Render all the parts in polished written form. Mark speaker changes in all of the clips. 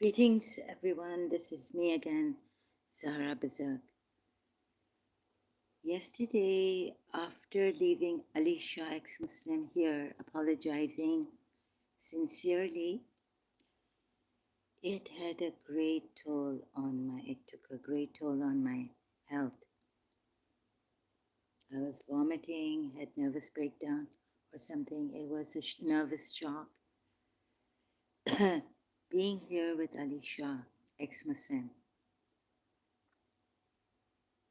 Speaker 1: Greetings, everyone. This is me again, Zahra Bazak. Yesterday, after leaving Ali Shah, ex-Muslim, here, apologizing sincerely, it had a great toll on it took a great toll on my health. I was vomiting, had nervous breakdown or something. It was a nervous shock. Being here with Ali Shah, ex-Muslim.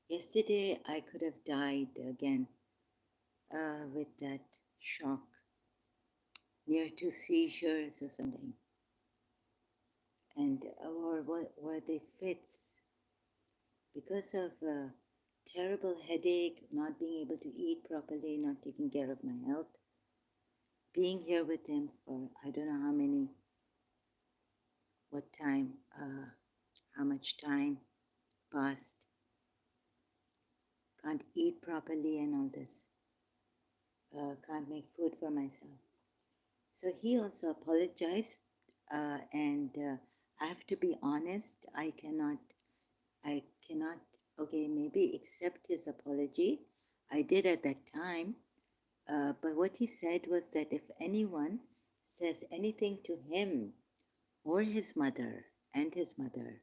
Speaker 1: Yesterday, I could have died again with that shock, near to seizures or something. And or were they fits because of a terrible headache, not being able to eat properly, not taking care of my health. Being here with him for I don't know how many, what time, how much time passed. Can't eat properly and all this. Can't make food for myself. So he also apologized, and I have to be honest. I cannot, okay, maybe accept his apology. I did at that time, but what he said was that if anyone says anything to him or his mother and his mother,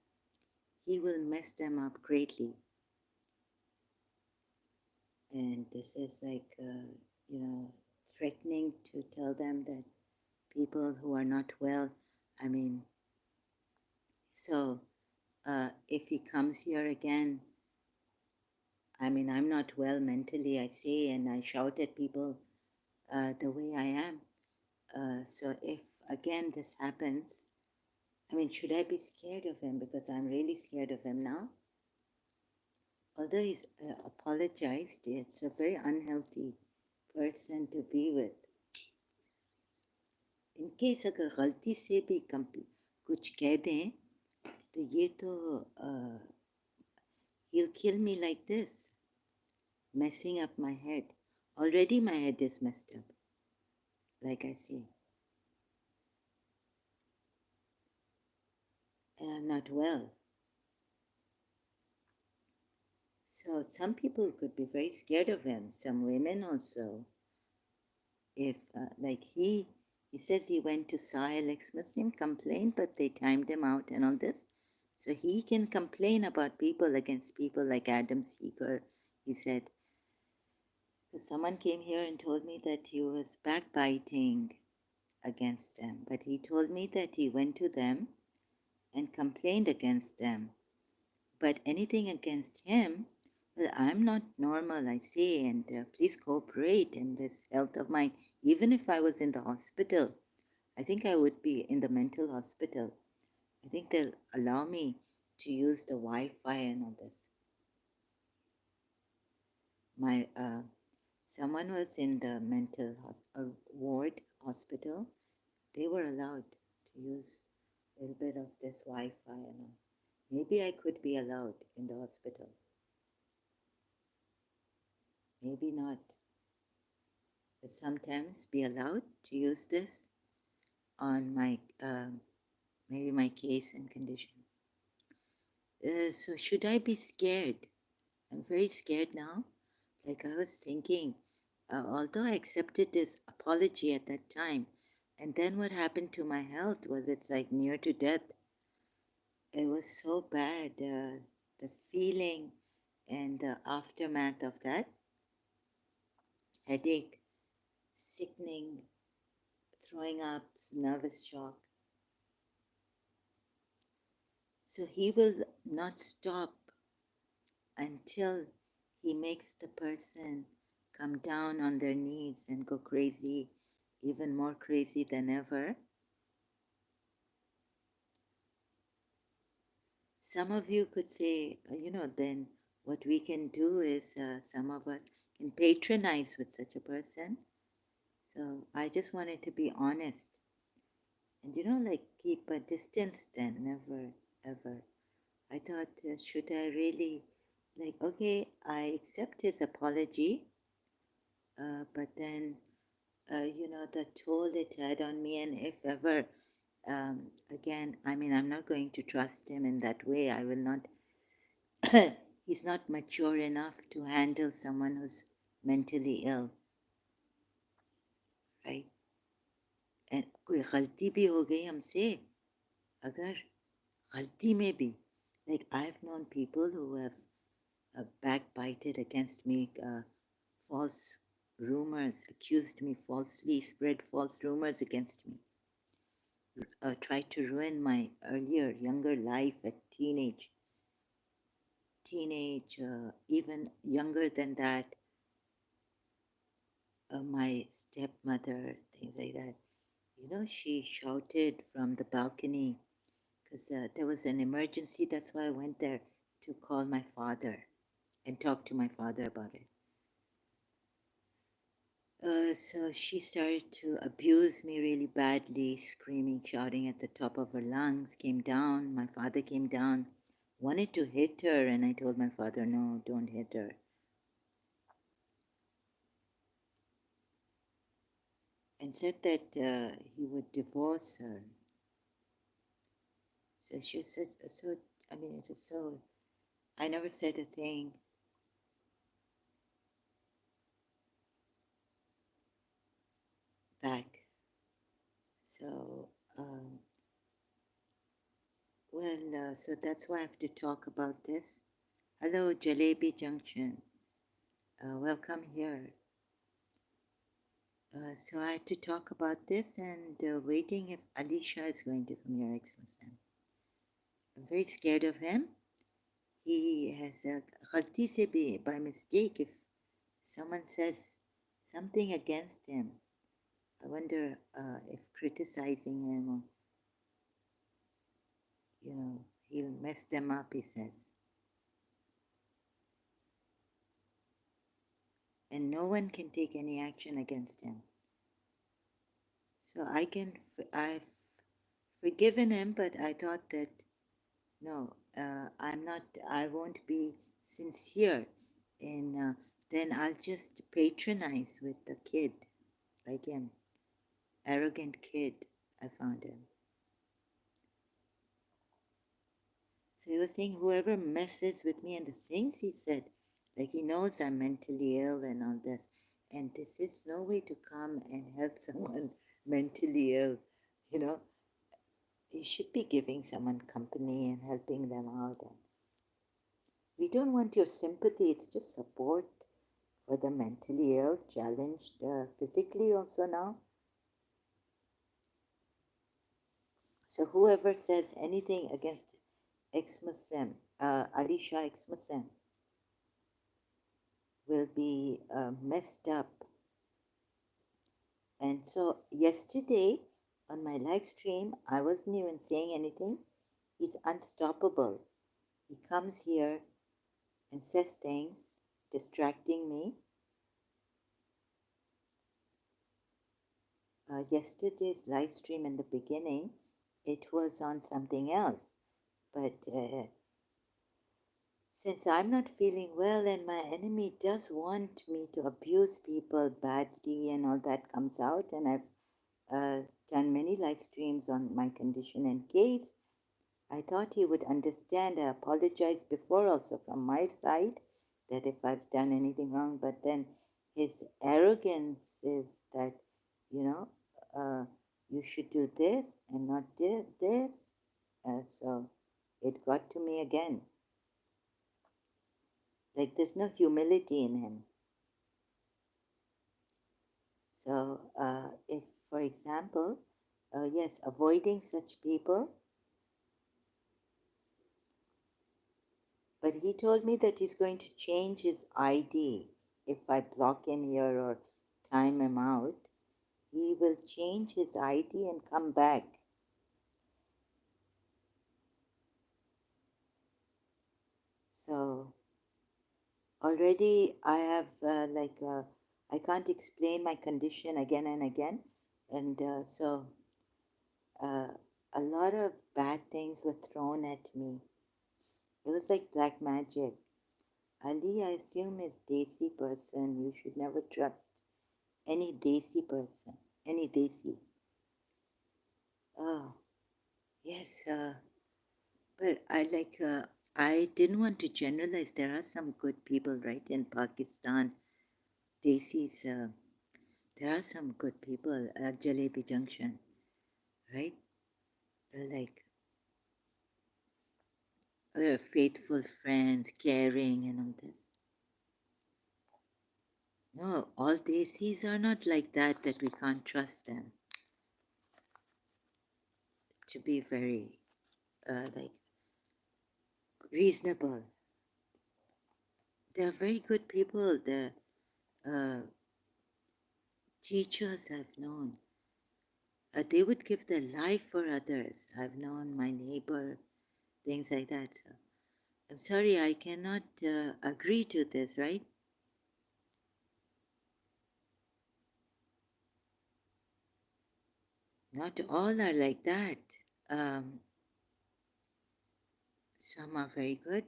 Speaker 1: he will mess them up greatly. And this is like, threatening to tell them that people who are not well, I mean, so if he comes here again, I mean, I'm not well mentally, I say, and I shout at people the way I am. So if again this happens, I mean, should I be scared of him? Because I'm really scared of him now. Although he's apologized, it's a very unhealthy person to be with. In case अगर गलती से भी कुछ कह दें, तो ये तो he'll kill me like this, messing up my head. Already my head is messed up, like I say. And I'm not well. So some people could be very scared of him. Some women also. If like he says he went to Sahel ex-Muslim, complained, but they timed him out and all this. So he can complain about people against people like Adam Seeger. He said, someone came here and told me that he was backbiting against them, but he told me that he went to them and complained against them. But anything against him, well, I'm not normal, I say, and please cooperate in this health of mine. Even if I was in the hospital, I think I would be in the mental hospital. I think they'll allow me to use the Wi-Fi and all this. My someone was in the mental ward hospital. They were allowed to use a little bit of this Wi-Fi and all. Maybe I could be allowed in the hospital. Maybe not. But sometimes be allowed to use this on my maybe my case and condition. So should I be scared? I'm very scared now. Like I was thinking, although I accepted this apology at that time, and then what happened to my health was it's like near to death. It was so bad, the feeling and the aftermath of that headache, sickening, throwing up, nervous shock. So he will not stop until he makes the person come down on their knees and go crazy, even more crazy than ever. Some of you could say, then what we can do is some of us can patronize with such a person. So I just wanted to be honest. And like keep a distance then, never, ever. I thought, should I really, like, okay, I accept his apology, but then, the toll it had on me, and if ever again, I mean, I'm not going to trust him in that way. I will not. He's not mature enough to handle someone who's mentally ill, right? And कोई गलती भी हो गई हमसे, अगर गलती में भी, like I've known people who have backbited against me, false rumors, accused me falsely, spread false rumors against me, tried to ruin my earlier, younger life at teenage, even younger than that, my stepmother, things like that. You know, she shouted from the balcony because there was an emergency. That's why I went there to call my father and talk to my father about it. So she started to abuse me really badly, screaming, shouting at the top of her lungs, came down. My father came down, wanted to hit her, and I told my father, no, don't hit her. And said that he would divorce her. So she said, so, I mean, it was so, I never said a thing. Back. So, so that's why I have to talk about this. Hello, Jalebi Junction. Welcome here. So I had to talk about this and waiting if Alisha is going to come here, ex-Muslim. I'm very scared of him. He has a ghalti se bhi, by mistake, if someone says something against him, I wonder if criticizing him, or, he'll mess them up, he says. And no one can take any action against him. So I've forgiven him, but I thought that, no, I won't be sincere in, then I'll just patronize with the kid, like him, arrogant kid, I found him. So he was saying, whoever messes with me, and the things he said, like he knows I'm mentally ill and all this, and this is no way to come and help someone mentally ill, you know. You should be giving someone company and helping them out. And we don't want your sympathy, it's just support for the mentally ill, challenged physically also now. So whoever says anything against ex-Muslim, Alisha ex-Muslim, will be messed up. And so yesterday on my live stream, I wasn't even saying anything. He's unstoppable. He comes here and says things, distracting me. Yesterday's live stream in the beginning, it was on something else. But since I'm not feeling well and my enemy does want me to abuse people badly and all that comes out, and I've done many live streams on my condition and case, I thought he would understand. I apologized before also from my side that if I've done anything wrong, but then his arrogance is that, you know, you should do this and not this. So it got to me again. Like there's no humility in him. So if, for example, yes, avoiding such people. But he told me that he's going to change his ID if I block him here or time him out. He will change his ID and come back. So already I have I can't explain my condition again and again. And so a lot of bad things were thrown at me. It was like black magic. Ali, I assume, is Desi person. You should never trust any Desi person. Any Desi. Oh. Yes, but I didn't want to generalize. There are some good people, right, in Pakistan. Desis, there are some good people at Jalebi Junction, right? Like faithful friends, caring, and all this. No, all Desis are not like that, that we can't trust them to be very, like, reasonable. They're very good people. The uh, teachers I've known, they would give their life for others. I've known my neighbor, things like that. So I'm sorry, I cannot agree to this, right? Not all are like that. Um, some are very good.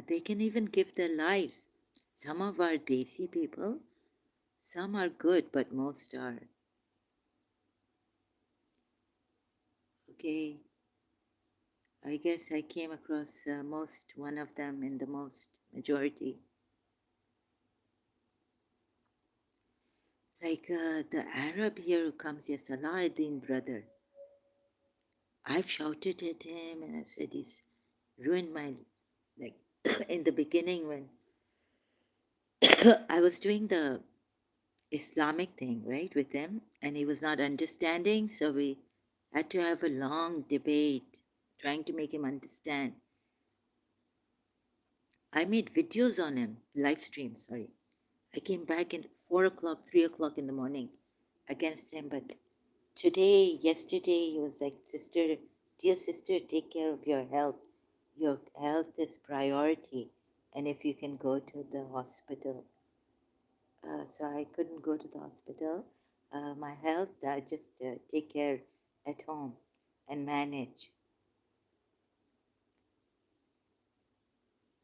Speaker 1: They can even give their lives. Some of our Desi people, some are good, but most are. Okay, I guess I came across most, one of them in the most majority. Like the Arab here who comes here, Salahuddin brother. I've shouted at him and I've said he's ruined my, like, in the beginning when I was doing the Islamic thing, right, with him, and he was not understanding, so we had to have a long debate trying to make him understand. I made videos on him, live stream, sorry. I came back at 4 o'clock, 3 o'clock in the morning against him, but today, yesterday, he was like, sister, dear sister, take care of your health. Your health is priority. And if you can go to the hospital. So I couldn't go to the hospital. My health, I just take care at home and manage.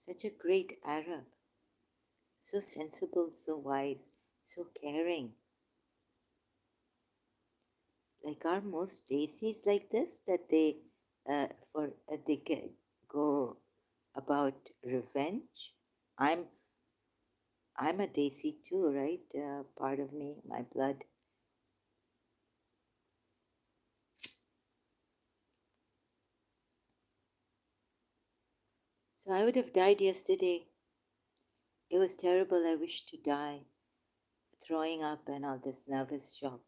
Speaker 1: Such a great Arab. So sensible, so wise, so caring. Like are most Desis like this, that they go about revenge. I'm I'm a Desi too, right? Part of me, my blood. So I would have died yesterday. It was terrible. I wished to die, throwing up and all this nervous shock.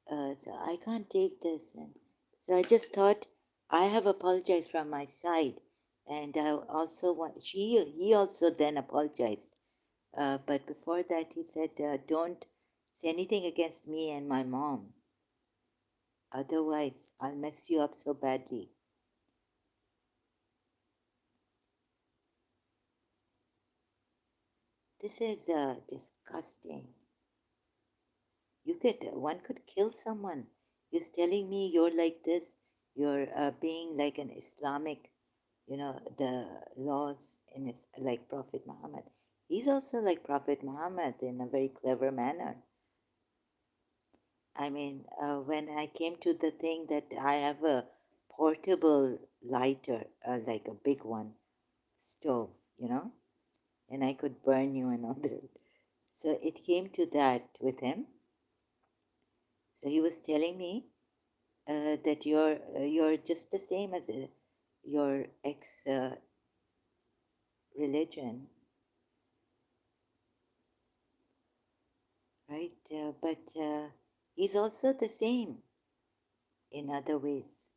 Speaker 1: So I can't take this, and so I just thought I have apologized from my side, and I also want he also then apologized. But before that, he said, "Don't say anything against me and my mom. Otherwise, I'll mess you up so badly." This is disgusting. One could kill someone. He's telling me you're like this. You're being like an Islamic, the laws in his, like Prophet Muhammad. He's also like Prophet Muhammad in a very clever manner. I mean, when I came to the thing that I have a portable lighter, like a big one, stove, and I could burn you and all that. So it came to that with him. So he was telling me that you're just the same as your ex religion, right? But he's also the same in other ways,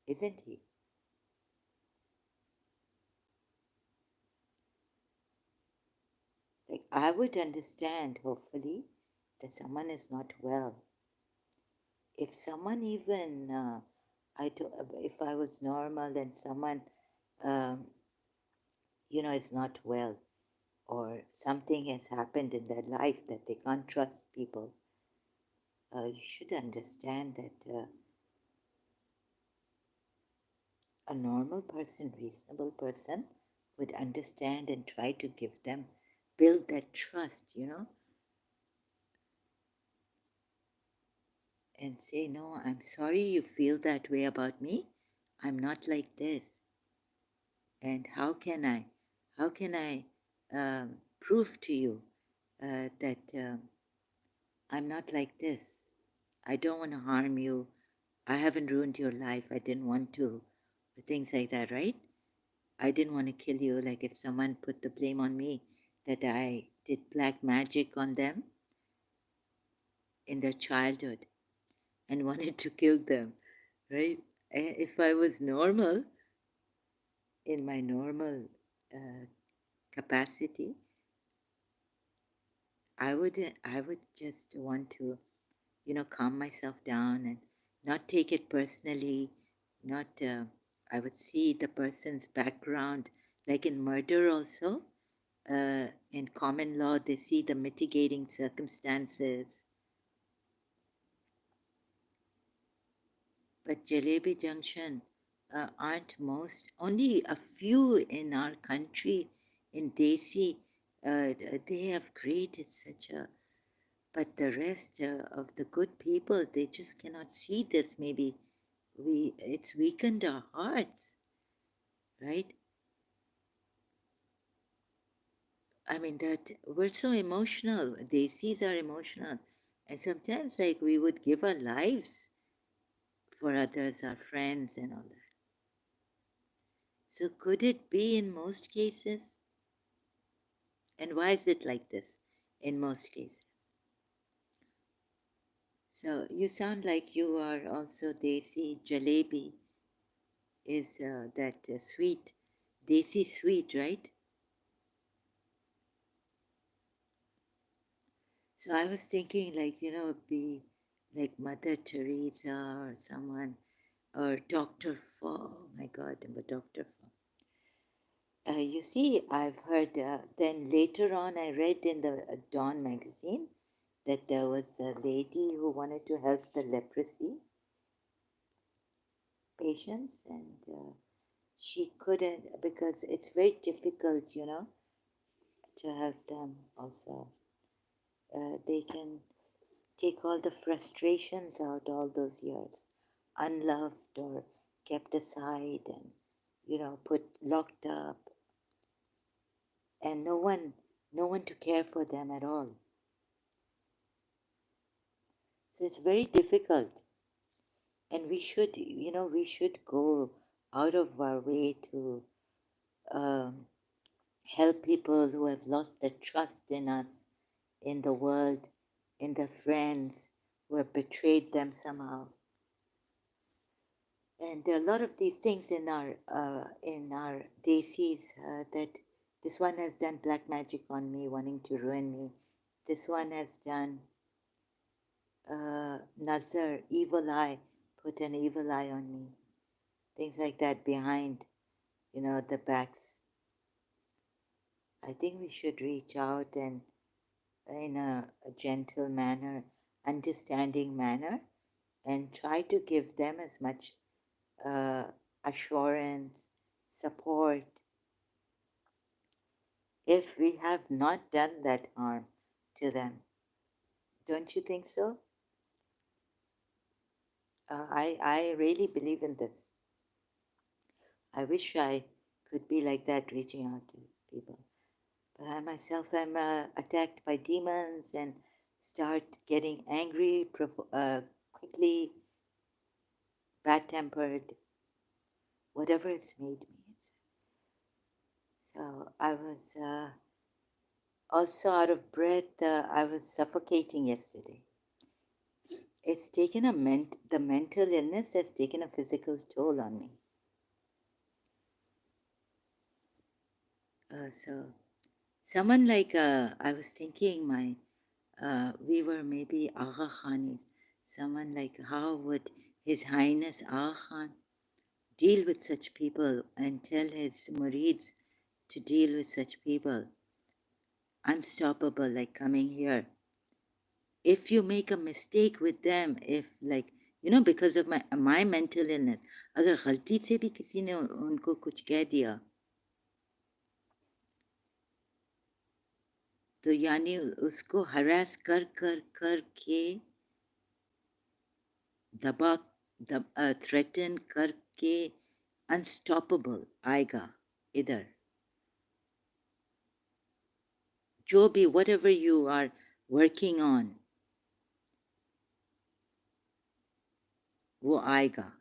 Speaker 1: isn't he? Like I would understand, hopefully, that someone is not well. If someone even if I was normal and someone um, is not well, or something has happened in their life that they can't trust people, you should understand that a normal person, reasonable person, would understand and try to give them, build that trust. and say, no, I'm sorry you feel that way about me. I'm not like this. And how can I prove to you that I'm not like this? I don't want to harm you. I haven't ruined your life. I didn't want to. Things like that, right? I didn't want to kill you. Like if someone put the blame on me that I did black magic on them in their childhood and wanted to kill them, right? If I was normal, in my normal uh, capacity, I would just want to, calm myself down and not take it personally. Not, I would see the person's background, like in murder also. In common law, they see the mitigating circumstances. But Jalebi Junction aren't most, only a few in our country, in Desi, they have created such a, but the rest of the good people, they just cannot see this. Maybe it's weakened our hearts, right? I mean, that we're so emotional. Desis are emotional. And sometimes, like, we would give our lives for others, our friends, and all that. So, could it be in most cases? And why is it like this in most cases? So, you sound like you are also Desi. Jalebi is that sweet, Desi sweet, right? So, I was thinking, like, be like Mother Teresa or someone, or Dr. Fo. Oh my God, but Dr. Fo. You see, I've heard, then later on, I read in the Dawn magazine that there was a lady who wanted to help the leprosy patients, and she couldn't because it's very difficult, to help them also. They can take all the frustrations out all those years, unloved or kept aside and, put locked up, and no one to care for them at all. So it's very difficult, and we should go out of our way to um, help people who have lost their trust in us, in the world, in their friends who have betrayed them somehow. And there are a lot of these things in our desis that this one has done black magic on me, wanting to ruin me. This one has done Nazar, evil eye, put an evil eye on me. Things like that behind, the backs. I think we should reach out and, in a gentle manner, understanding manner, and try to give them as much uh, assurance, support, if we have not done that harm to them. Don't you think so? I really believe in this. I wish I could be like that, reaching out to people. But I myself am attacked by demons and start getting angry quickly, bad tempered, whatever it's made me. So I was also out of breath. I was suffocating yesterday. It's taken the mental illness has taken a physical toll on me. So someone like I was thinking we were maybe Agha Khanis. Someone like how would His Highness Agha Khan deal with such people and tell his murids to deal with such people? Unstoppable, like coming here. If you make a mistake with them, if like because of my mental illness, अगर गलती से भी किसी ने उनको कुछ कह दिया तो यानी उसको हरास कर कर कर के दबा threaten करके unstoppable आएगा इधर जो भी whatever you are working on वो आएगा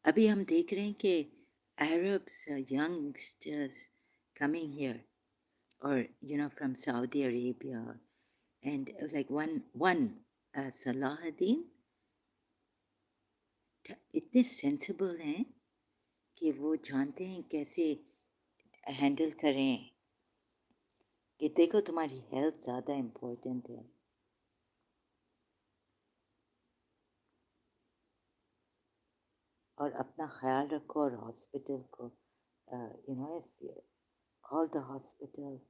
Speaker 1: अभी हम देख रहे हैं कि Arabs youngsters coming here or from Saudi Arabia and like one Salahuddin इतने सेंसिबल हैं कि वो जानते हैं कैसे हैंडल करें कि देखो तुम्हारी हेल्थ ज़्यादा इम्पोर्टेंट है और अपना ख्याल रखो और हॉस्पिटल को if you call the hospital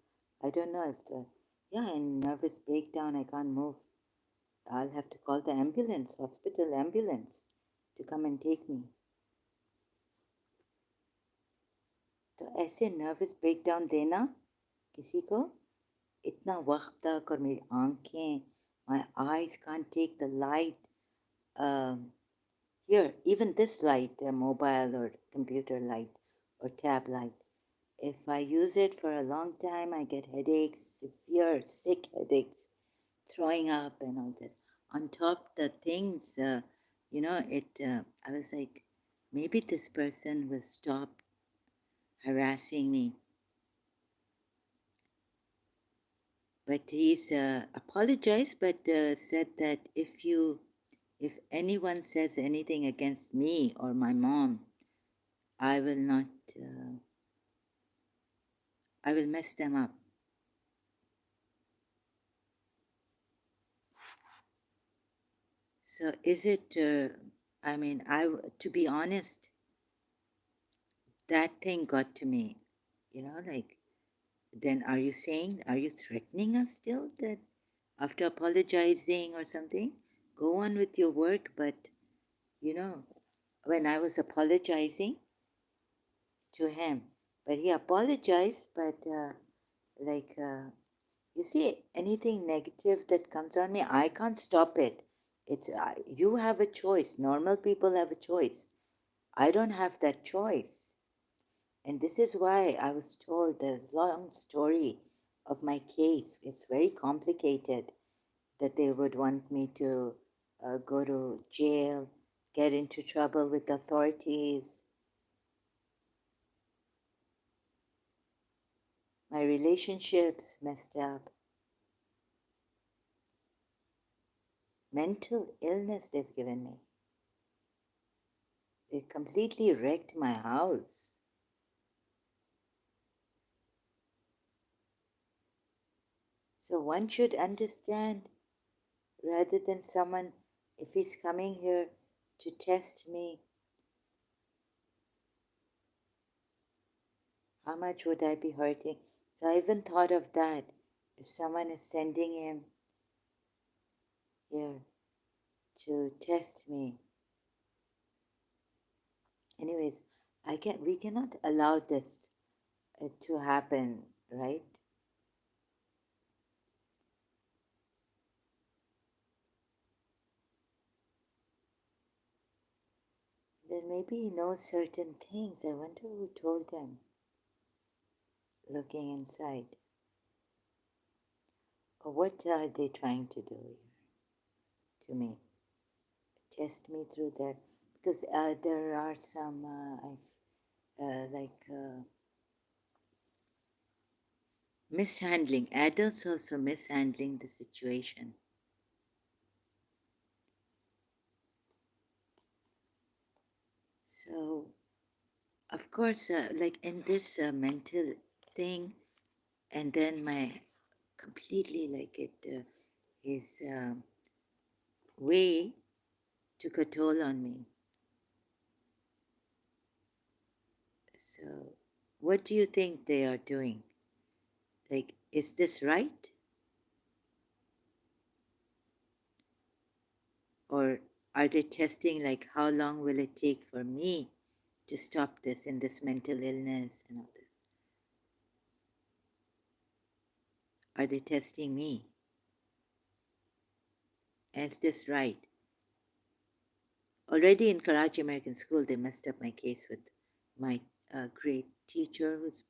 Speaker 1: I don't know if in nervous breakdown I can't move I'll have to call the ambulance hospital ambulance to come and take me तो ऐसे नर्वस ब्रेकडाउन देना किसी को इतना वक्त तक और मेरी आंखें my eyes can't take the light here even this light mobile or computer light or tab light if I use it for a long time I get headaches severe sick headaches throwing up and all this on top the things I was like maybe this person will stop harassing me but he's apologized but said that if anyone says anything against me or my mom I will not I will mess them up so is it I mean to be honest that thing got to me like then are you threatening us still that after apologizing or something go on with your work but you know when I was apologizing to him but he apologized but you see anything negative that comes on me I can't stop it it's you have a choice normal people have a choice I don't have that choice and this is why I was told the long story of my case is very complicated that they would want me to go to jail get into trouble with authorities my relationships messed up mental illness they've given me they completely wrecked my house so one should understand rather than someone if he's coming here to test me how much would I be hurting so I even thought of that if someone is sending him here to test me anyways we cannot allow this to happen right then maybe he knows certain things I wonder who told him looking inside or what are they trying to do here to me test me through that because there are some mishandling adults also mishandling the situation so of course like in this mental thing and then my completely like it his way took a toll on me so what do you think they are doing like is this right or are they testing like how long will it take for me to stop this and this mental illness and all this are they testing me Is this right? Already in Karachi American School, they messed up my case with my great teacher whose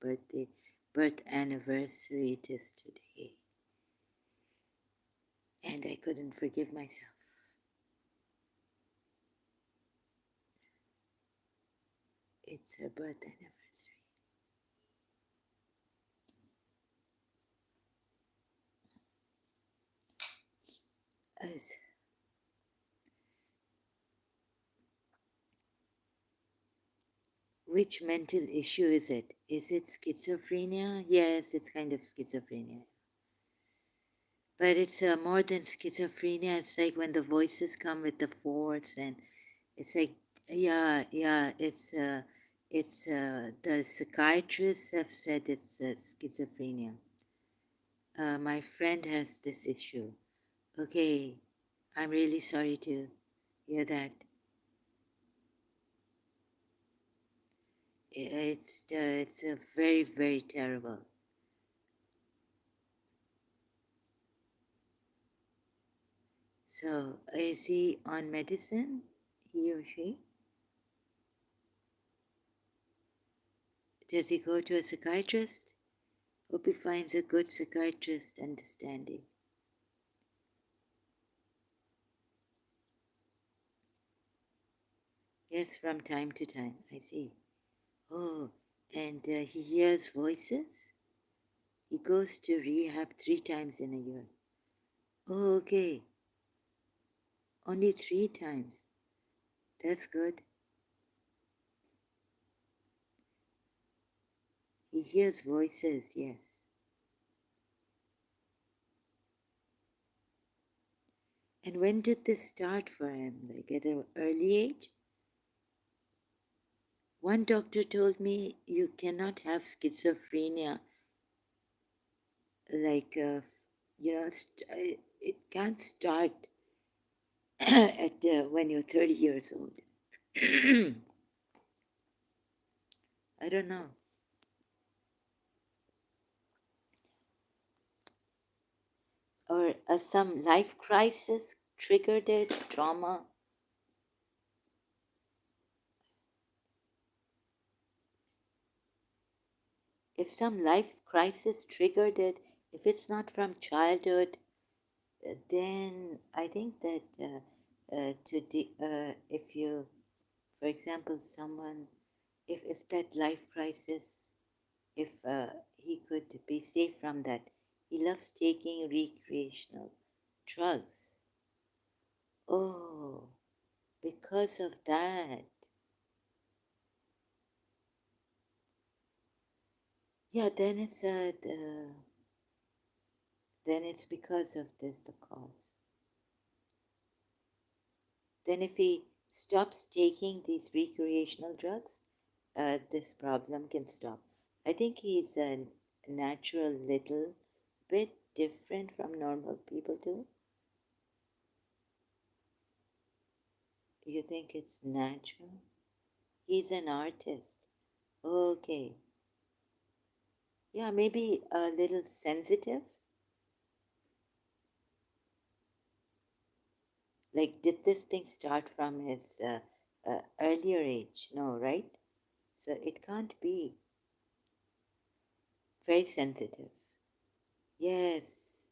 Speaker 1: birth anniversary it is today. And I couldn't forgive myself. It's her birth anniversary. As Which mental issue is it? Is it schizophrenia? Yes, it's kind of schizophrenia. But it's more than schizophrenia. It's like when the voices come with the force, and it's like, yeah. It's the psychiatrists have said it's schizophrenia. My friend has this issue. Okay, I'm really sorry to hear that. It's a very, very terrible. So is he on medicine? He or she? Does he go to a psychiatrist? Hope he finds a good psychiatrist understanding. Yes, from time to time. I see. Oh, and he hears voices? He goes to rehab 3 times in a year. Oh, okay. Only 3 times. That's good. He hears voices, yes. And when did this start for him? Like at an early age? One doctor told me you cannot have schizophrenia, like, it can't start at when you're 30 years old. I don't know. Or some life crisis triggered it, trauma. If some life crisis triggered it, if it's not from childhood, then I think that if you, for example, someone, if that life crisis, if he could be safe from that, he loves taking recreational drugs. Oh, because of that. Yeah, then it's because of this the cause. Then if he stops taking these recreational drugs, this problem can stop. I think he's a natural little bit different from normal people too. You think it's natural? He's an artist. Okay. Yeah, maybe a little sensitive. Like, did this thing start from his earlier age? No, right? So it can't be. Very sensitive. Yes,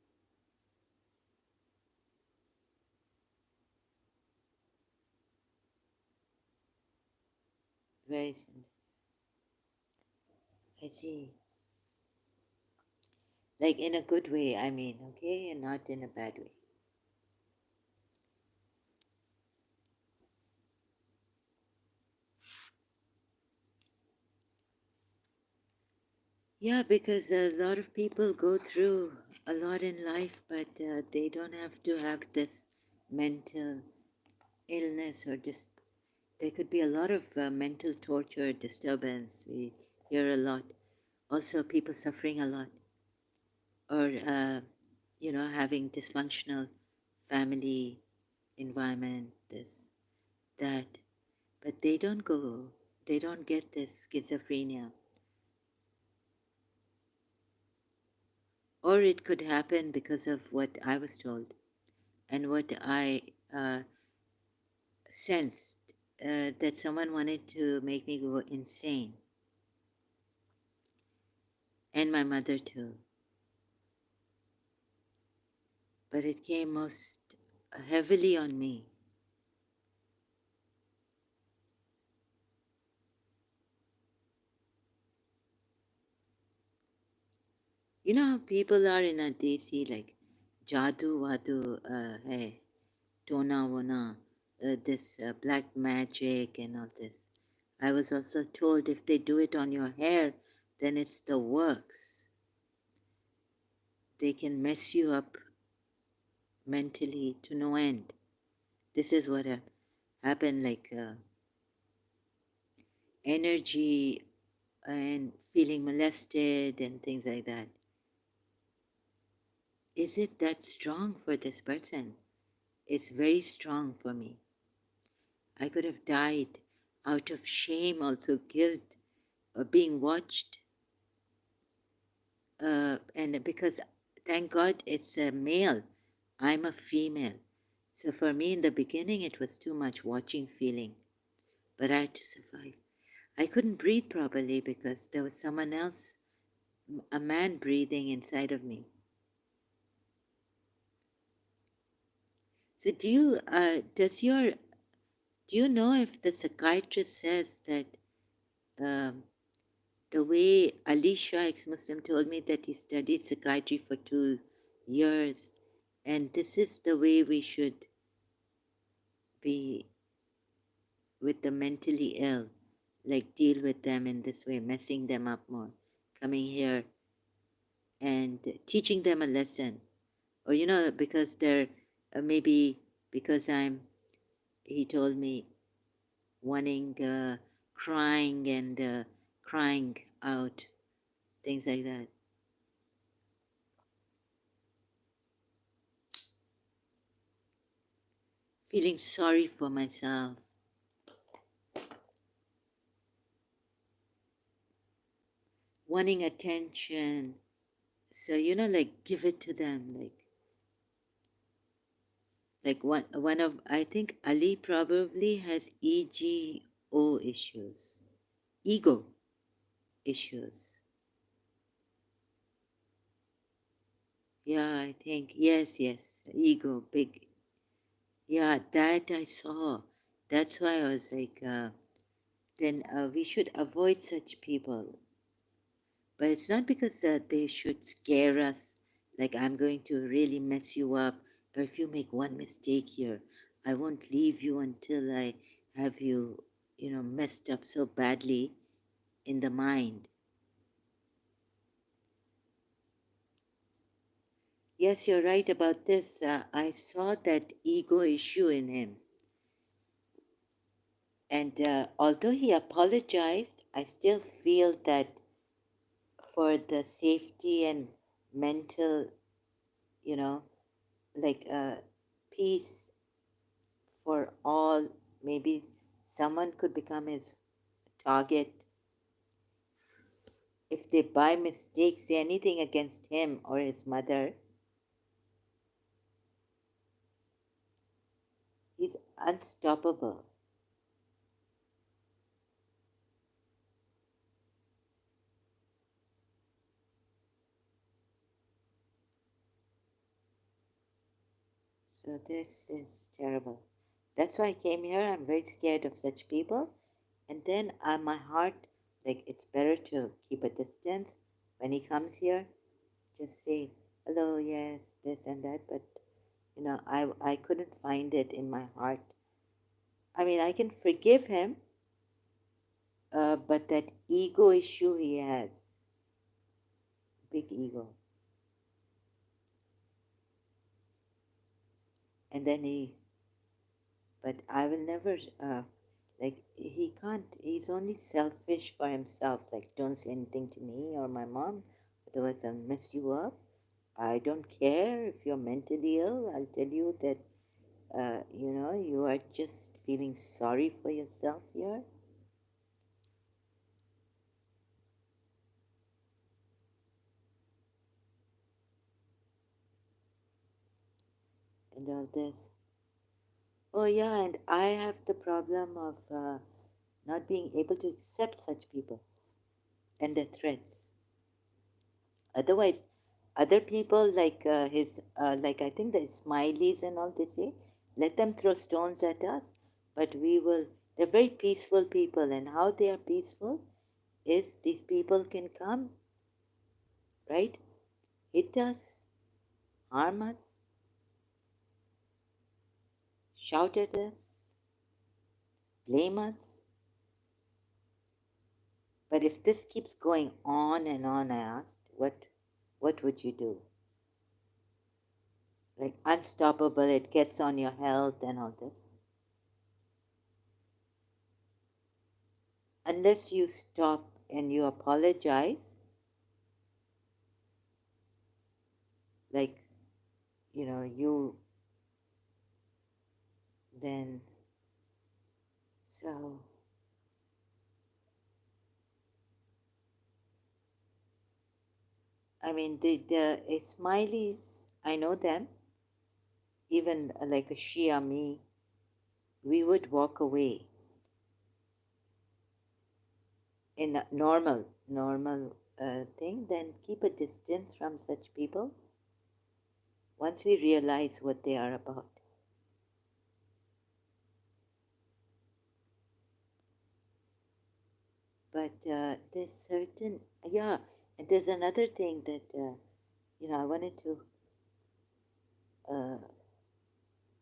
Speaker 1: very sensitive. I see. Like in a good way, I mean, okay, and not in a bad way. Yeah, because a lot of people go through a lot in life, but they don't have to have this mental illness or just. There could be a lot of mental torture, disturbance. We hear a lot. Also, people suffering a lot, or having dysfunctional family environment. This, that, but they don't go. They don't get this schizophrenia. Or it could happen because of what I was told. and what I sensed, that someone wanted to make me go insane, and my mother too. But it came most heavily on me. You know how people are in a desi, like jadoo wadu hai, tona wana, this black magic and all this. I was also told if they do it on your hair, then it's the works. They can mess you up mentally to no end. This is what happened, like energy and feeling molested and things like that. Is it that strong for this person? It's very strong for me. I could have died out of shame, also guilt, being watched. And because, thank God, it's a male, I'm a female. So for me, in the beginning, it was too much watching, feeling. But I had to survive. I couldn't breathe properly because there was someone else, a man breathing inside of me. So do you know if the psychiatrist says that um, the way Ali Shah, ex-Muslim, told me that he studied psychiatry for 2 years, and this is the way we should be with the mentally ill, like deal with them in this way, messing them up more, coming here and teaching them a lesson, or because they're maybe because he told me, wanting crying and crying out, things like that. Feeling sorry for myself, wanting attention. So like give it to them, like one of, I think Ali probably has ego issues, ego issues. Yeah, I think yes, ego, big. Yeah, that I saw. That's why I was like, then we should avoid such people. But it's not because they should scare us, like I'm going to really mess you up, or if you make one mistake here, I won't leave you until I have you, messed up so badly in the mind. Yes, you're right about this. I saw that ego issue in him. And although he apologized, I still feel that for the safety and mental, you know, like peace for all, maybe someone could become his target if they by mistake say anything against him or his mother. He's unstoppable. So this is terrible. That's why I came here. I'm very scared of such people. And then my heart, like, it's better to keep a distance. When he comes here, just say hello, yes, this and that. But I couldn't find it in my heart. I mean, I can forgive him, but that ego issue he has, big ego. And then but I will never, like, he can't, he's only selfish for himself. Like, don't say anything to me or my mom, otherwise I'll mess you up. I don't care if you're mentally ill. I'll tell you that, you are just feeling sorry for yourself here. and all this. Oh, yeah, and I have the problem of not being able to accept such people and their threats. Otherwise, other people like I think the Smileys and all, they say, let them throw stones at us, but we will. They're very peaceful people, and how they are peaceful is these people can come, right? Hit us, harm us, shout at us, blame us. But if this keeps going on and on, I asked, what would you do? Like unstoppable, it gets on your health and all this. Unless you stop and you apologize, like, you then, so, I mean, the Smileys, I know them, even like a Shia me, we would walk away in a normal thing, then keep a distance from such people once we realize what they are about. But there's certain, yeah, and there's another thing that, I wanted to uh,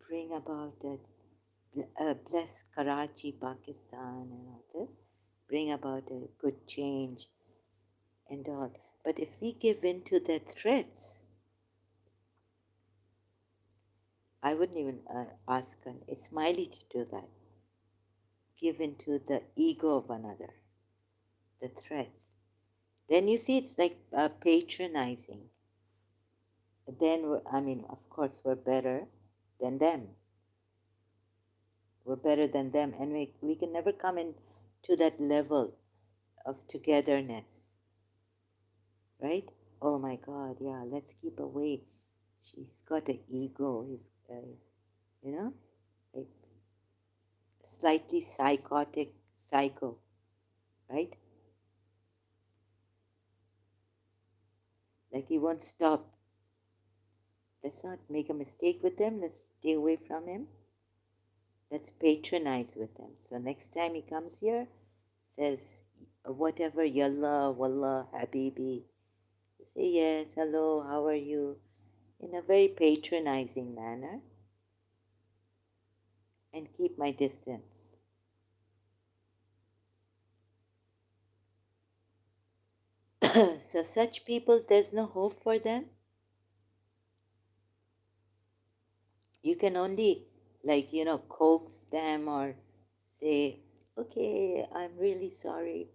Speaker 1: bring about that, bless Karachi, Pakistan, and all this, bring about a good change and all. But if we give in to their threats, I wouldn't even ask an Ismaili to do that. Give in to the ego of another, the threats. Then you see it's like patronizing. Then, I mean, of course, we're better than them. We're better than them. And we can never come in to that level of togetherness, right? Oh my God, yeah, let's keep away. She's got an ego. He's, you know, like slightly psychotic, psycho, right? Like he won't stop. Let's not make a mistake with him. Let's stay away from him. Let's patronize with him. So next time he comes here, says whatever, yallah, wallah, habibi. Say yes, hello, how are you? In a very patronizing manner, and keep my distance. So such people, there's no hope for them. You can only, like, coax them or say, okay, I'm really sorry,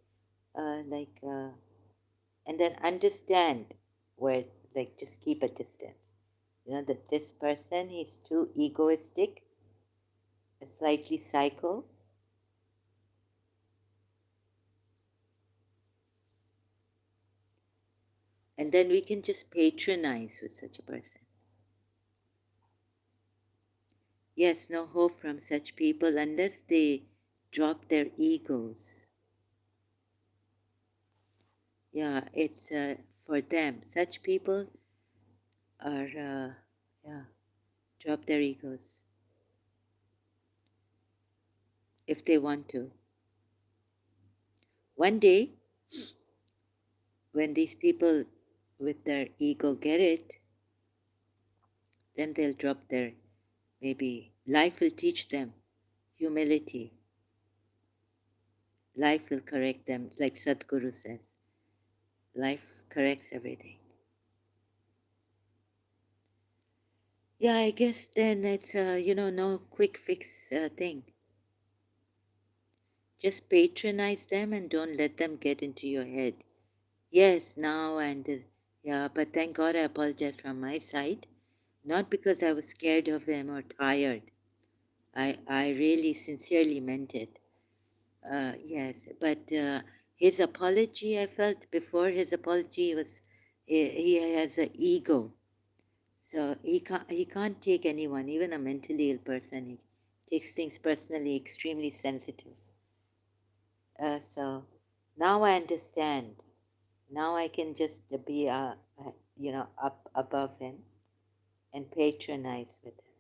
Speaker 1: and then understand where, like, just keep a distance. That this person, he's too egoistic, slightly psycho. And then we can just patronize with such a person. Yes, no hope from such people unless they drop their egos. Yeah, it's for them. Such people are, yeah, drop their egos if they want to. One day, when these people with their ego get it, then they'll drop their, maybe life will teach them humility. Life will correct them, like Sadhguru says. Life corrects everything. Yeah, I guess then it's, no quick fix thing. Just patronize them and don't let them get into your head. Yes, now and yeah, but thank God I apologize from my side. Not because I was scared of him or tired. I really sincerely meant it. Yes, but his apology, I felt before his apology was, he has an ego. So he can't take anyone, even a mentally ill person. He takes things personally, extremely sensitive. So now I understand. Now I can just be, up above him and patronize with him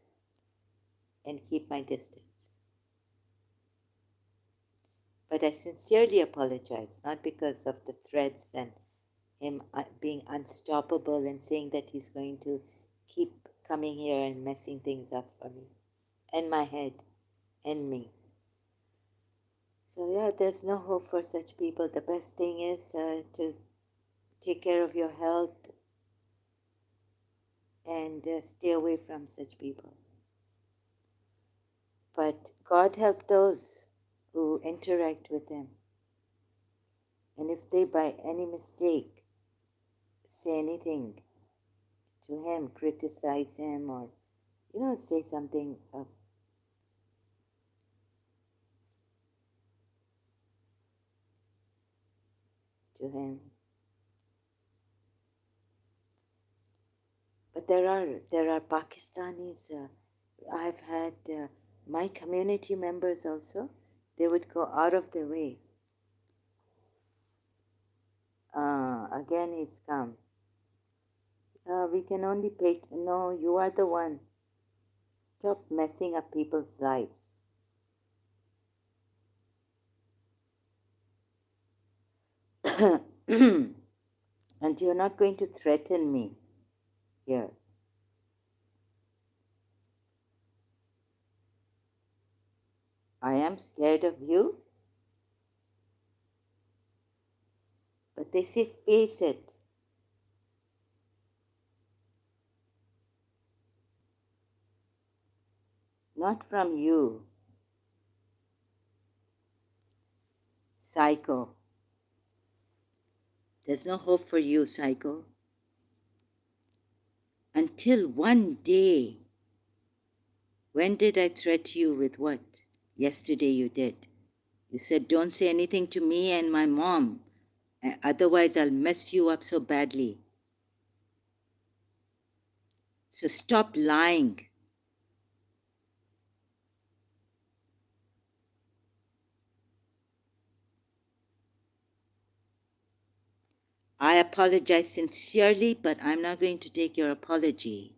Speaker 1: and keep my distance. But I sincerely apologize, not because of the threats and him being unstoppable and saying that he's going to keep coming here and messing things up for me and my head and me. So, yeah, there's no hope for such people. The best thing is to take care of your health and stay away from such people. But God help those who interact with him. And if they by any mistake say anything to him, criticize him, or, say something to him. But there are Pakistanis. I've had my community members also. They would go out of their way. Again, he's come. We can only pay. No, you are the one. Stop messing up people's lives. And you're not going to threaten me here. I am scared of you. But they say face it. Not from you, psycho. There's no hope for you, psycho. Until one day. When did I threaten you with what? Yesterday you did. You said, don't say anything to me and my mom. Otherwise, I'll mess you up so badly. So stop lying. I apologize sincerely, but I'm not going to take your apology.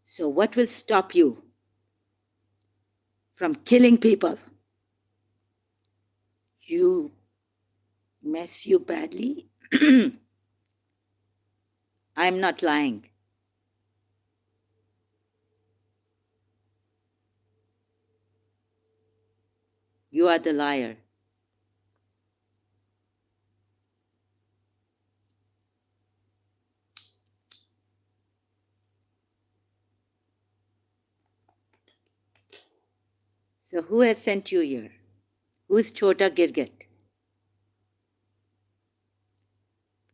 Speaker 1: So what will stop you from killing people? You mess you badly? I'm not lying. You are the liar. So who has sent you here? Who is Chota Girgat?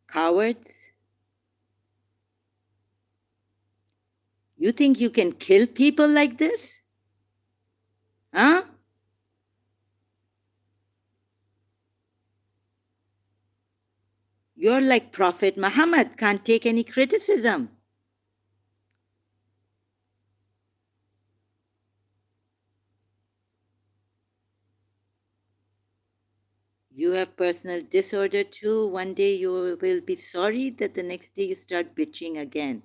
Speaker 1: Cowards? You think you can kill people like this? Huh? You're like Prophet Muhammad, can't take any criticism. You have personal disorder too. One day you will be sorry that the next day you start bitching again.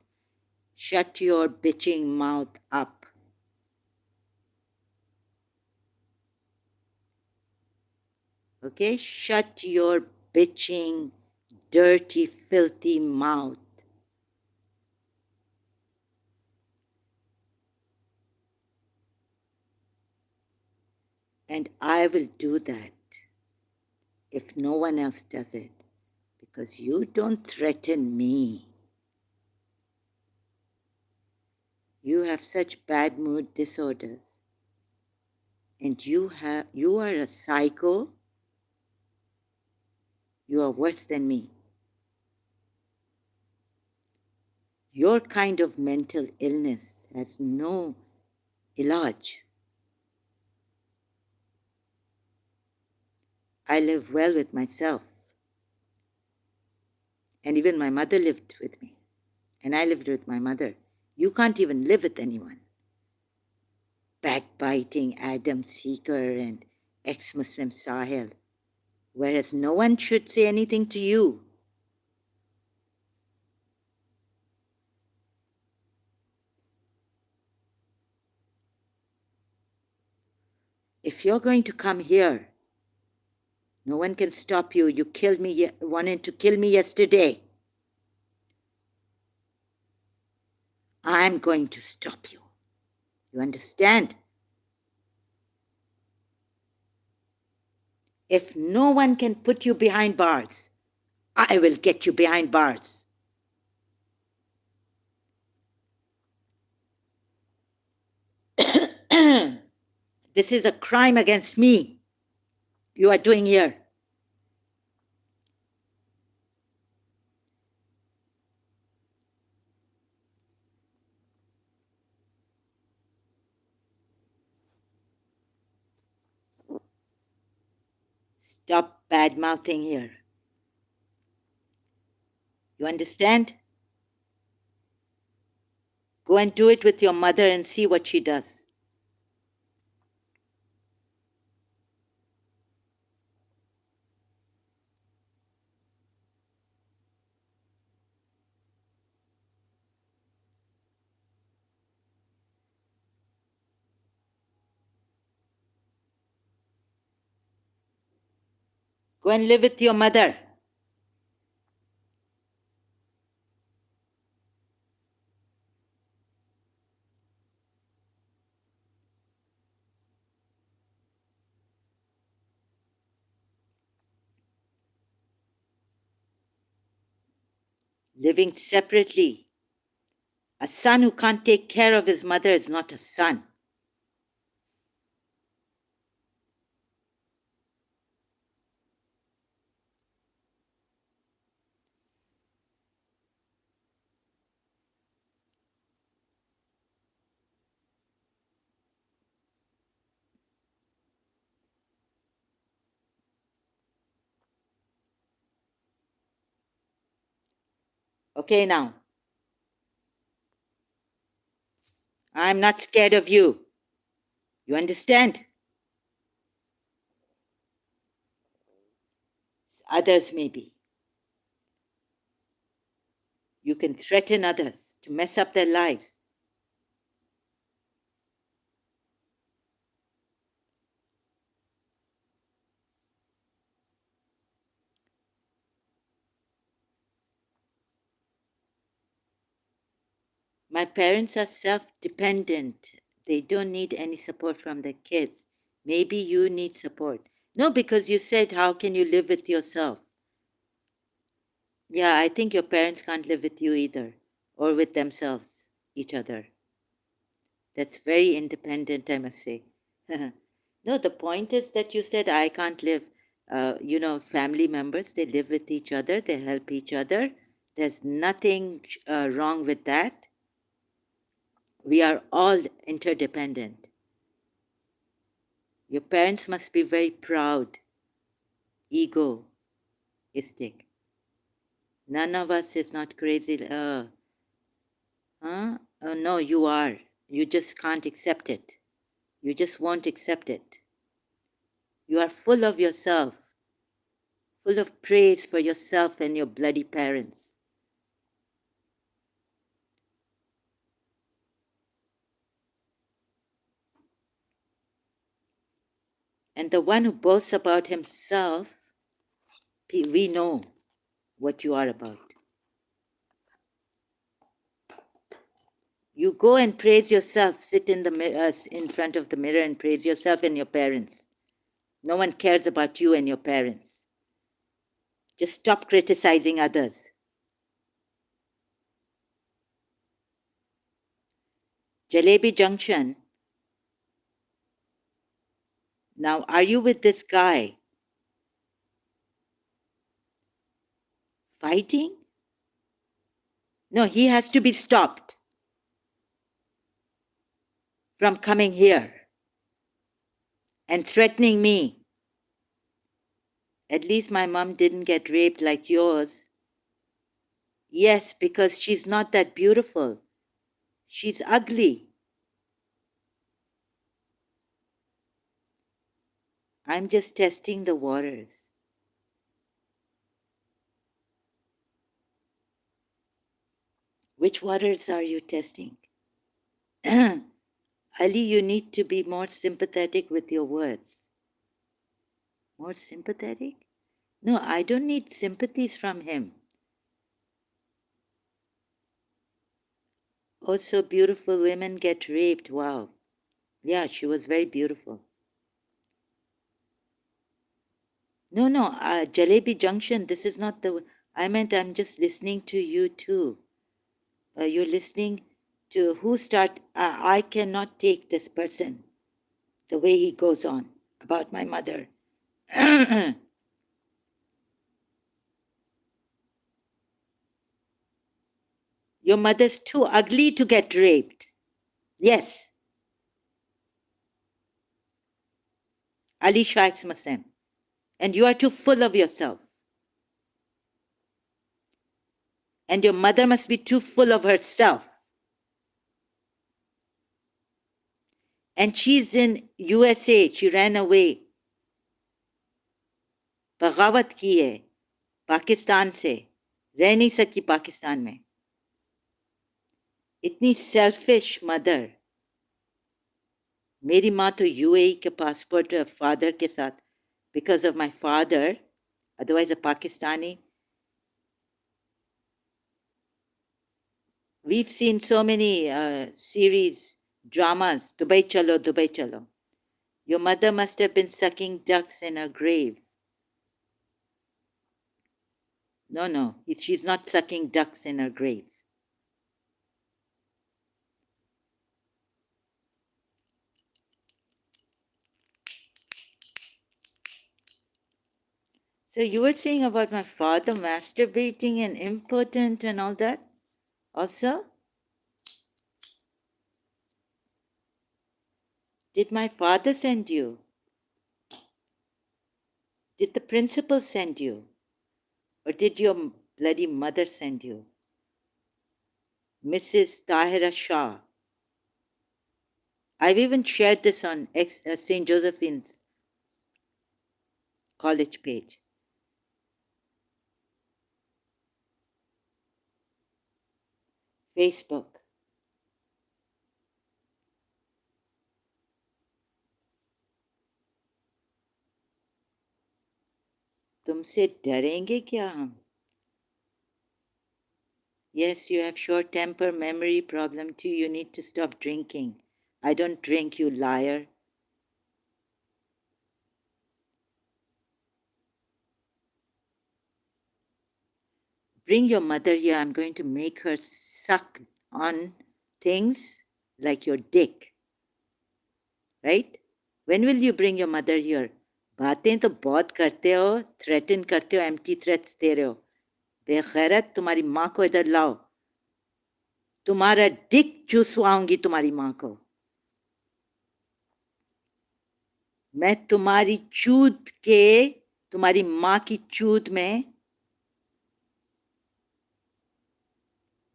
Speaker 1: Shut your bitching mouth up. Okay? Shut your bitching, dirty, filthy mouth. And I will do that if no one else does it, because you don't threaten me. You have such bad mood disorders. And you are a psycho. You are worse than me. Your kind of mental illness has no ilaj. I live well with myself. And even my mother lived with me. And I lived with my mother. You can't even live with anyone. Backbiting Adam Seeker and ex-Muslim Sahil. Whereas no one should say anything to you. If you're going to come here, no one can stop you. You killed me, wanted to kill me yesterday. I'm going to stop you. You understand? If no one can put you behind bars, I will get you behind bars. This is a crime against me you are doing here. Stop bad-mouthing here. You understand? Go and do it with your mother and see what she does. Go and live with your mother. Living separately. A son who can't take care of his mother is not a son. Okay, now. I'm not scared of you. You understand? Others may be. You can threaten others to mess up their lives. My parents are self-dependent. They don't need any support from their kids. Maybe you need support. No, because you said, how can you live with yourself? Yeah, I think your parents can't live with you either, or with themselves, each other. That's very independent, I must say. No, the point is that you said, I can't live. Family members, they live with each other, they help each other. There's nothing wrong with that. We are all interdependent. Your parents must be very proud, egoistic. None of us is not crazy. No, you are. You just can't accept it. You just won't accept it. You are full of yourself, full of praise for yourself and your bloody parents. And the one who boasts about himself, we know what you are about. You go and praise yourself, sit in the mirror, in front of the mirror and praise yourself and your parents. No one cares about you and your parents. Just stop criticizing others. Jalebi Junction. Now, are you with this guy? Fighting? No, he has to be stopped from coming here and threatening me. At least my mom didn't get raped like yours. Yes, because she's not that beautiful. She's ugly. I'm just testing the waters. Which waters are you testing? Ali, you need to be more sympathetic with your words. More sympathetic? No, I don't need sympathies from him. Also, beautiful women get raped. Wow. Yeah, she was very beautiful. No, no, Jalebi Junction, this is not the. I meant I'm just listening to you too. You're listening to who start. I cannot take this person the way he goes on about my mother. Your mother's too ugly to get raped. Yes, Ali Shah Muslim. And you are too full of yourself. And your mother must be too full of herself. And she's in USA. She ran away. बगावत की है पाकिस्तान से रह नहीं सकी पाकिस्तान में इतनी selfish mother मेरी माँ तो यूएई के पासपोर्ट फादर के साथ because of my father otherwise a Pakistani we've seen so many series dramas Dubai chalo your mother must have been sucking ducks in her grave no she's not sucking ducks in her grave so you were saying about my father masturbating and impotent and all that also did my father send you did the principal send you or did your bloody mother send you Mrs. Tahira Shah. I've even shared this on St. Josephine's college page. Facebook. तुमसे डरेंगे क्या हम? Yes, you have short temper memory problem too. You need to stop drinking. I don't drink, you liar. Bring your mother here. I'm going to make her suck on things like your dick. Right? When will you bring your mother here? बातें तो बहुत करते हो, threaten करते हो, empty threats दे रहे हो. बेगैरत तुम्हारी माँ को इधर लाओ. तुम्हारा डिक चूसवाऊंगी तुम्हारी माँ को. मैं तुम्हारी चूत के तुम्हारी माँ की चूत में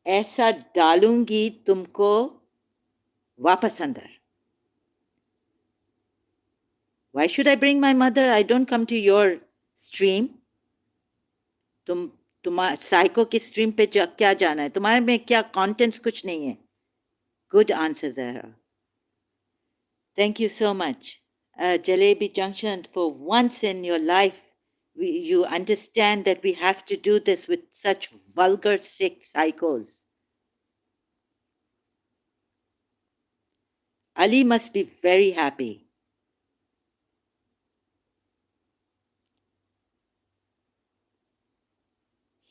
Speaker 1: ऐसा डालूंगी तुमको वापस अंदर. Why should I bring my mother? I don't come to your stream. तुम्हारा साइको की स्ट्रीम पे क्या जाना है? तुम्हारे में क्या कंटेंट्स कुछ नहीं है. Good answer, Zahra. Thank you so much. Jalebi Junction, for once in your life, you understand that we have to do this with such vulgar, sick psychos. Ali must be very happy.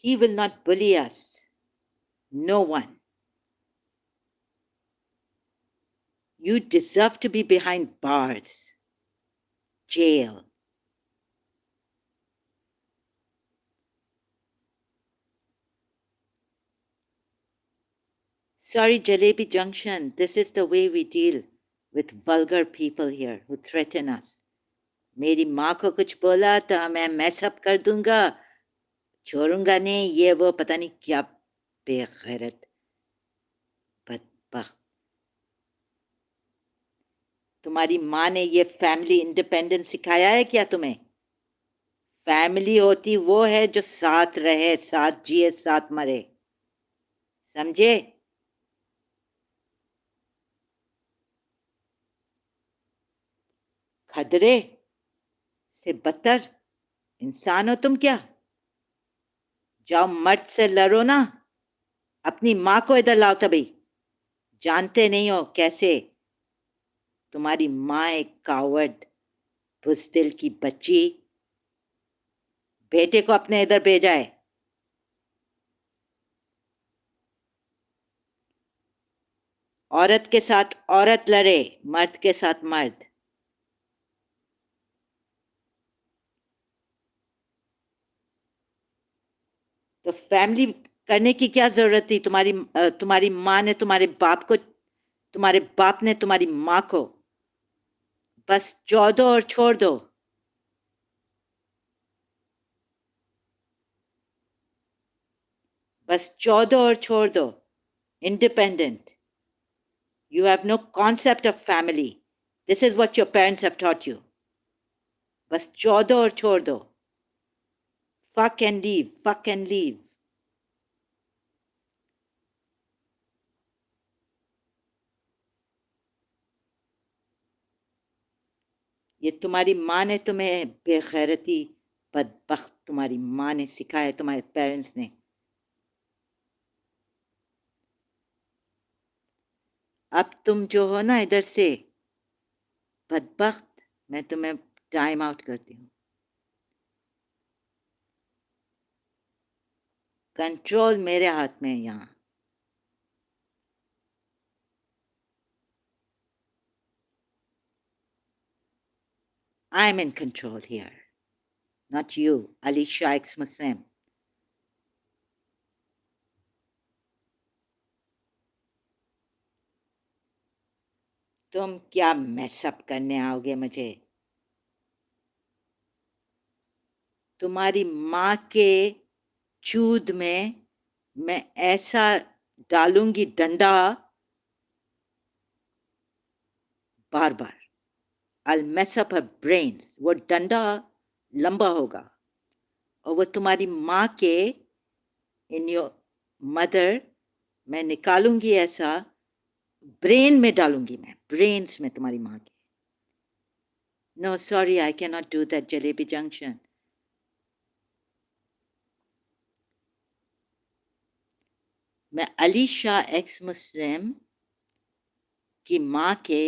Speaker 1: He will not bully us. No one. You deserve to be behind bars. Jail. Sorry, Jalebi Junction. This is the way we deal with vulgar people here who threaten us. मेरी माँ को कुछ बोला तो मैं mess up कर दूंगा. छोड़ूंगा नहीं ये वो पता नहीं क्या بے غیرت بدبخت. تمہاری ماں نے یہ فیملی انڈیپینڈنس سکھایا ہے کیا تمہیں؟ فیملی ہوتی وہ ہے جو ساتھ رہے، ساتھ جیے، ساتھ مرے، سمجھے؟ کھدرے سے بدتر انسان ہو تم کیا؟ جاؤ مرد سے لڑو نا. اپنی ماں کو ادھر لاؤ تبھی. جانتے نہیں ہو کیسے تمہاری ماں ایک کاورڈ بزدل کی بچی بیٹے کو اپنے ادھر بھیجا ہے. عورت کے ساتھ عورت لڑے، مرد کے ساتھ مرد. تو فیملی کرنے کی کیا ضرورت تھی؟ تمہاری ماں نے تمہارے باپ نے تمہاری ماں کو بس چھوڑ دو اور چھوڑ دو. بس چھوڑ دو اور چھوڑ دو. Independent. You have no concept of family. This is what your parents have taught you. بس چھوڑ دو اور چھوڑ دو. Fuck and leave. Fuck and leave. یہ تمہاری ماں نے تمہیں بے غیرتی بدبخت تمہاری ماں نے سکھایا، تمہارے پیرنٹس نے. اب تم جو ہو نا ادھر سے بدبخت، میں تمہیں ٹائم آؤٹ کرتی ہوں. کنٹرول میرے ہاتھ میں ہے یہاں. I'm in control here. Not you, Ali Shah ex-Muslim. تم کیا میس اپ کرنے آؤ گے مجھے؟ تمہاری ماں کے چود میں ایسا ڈالوں گی ڈنڈا بار بار. I'll mess up her brains. وہ ڈنڈا لمبا ہوگا اور وہ تمہاری ماں کے in your mother میں نکالوں گی، ایسا برین میں ڈالوں گی، میں برینز میں تمہاری ماں کے. No, sorry, I cannot do that, Jalebi Junction. میں علی شاہ ایکس مسلم کی ماں کے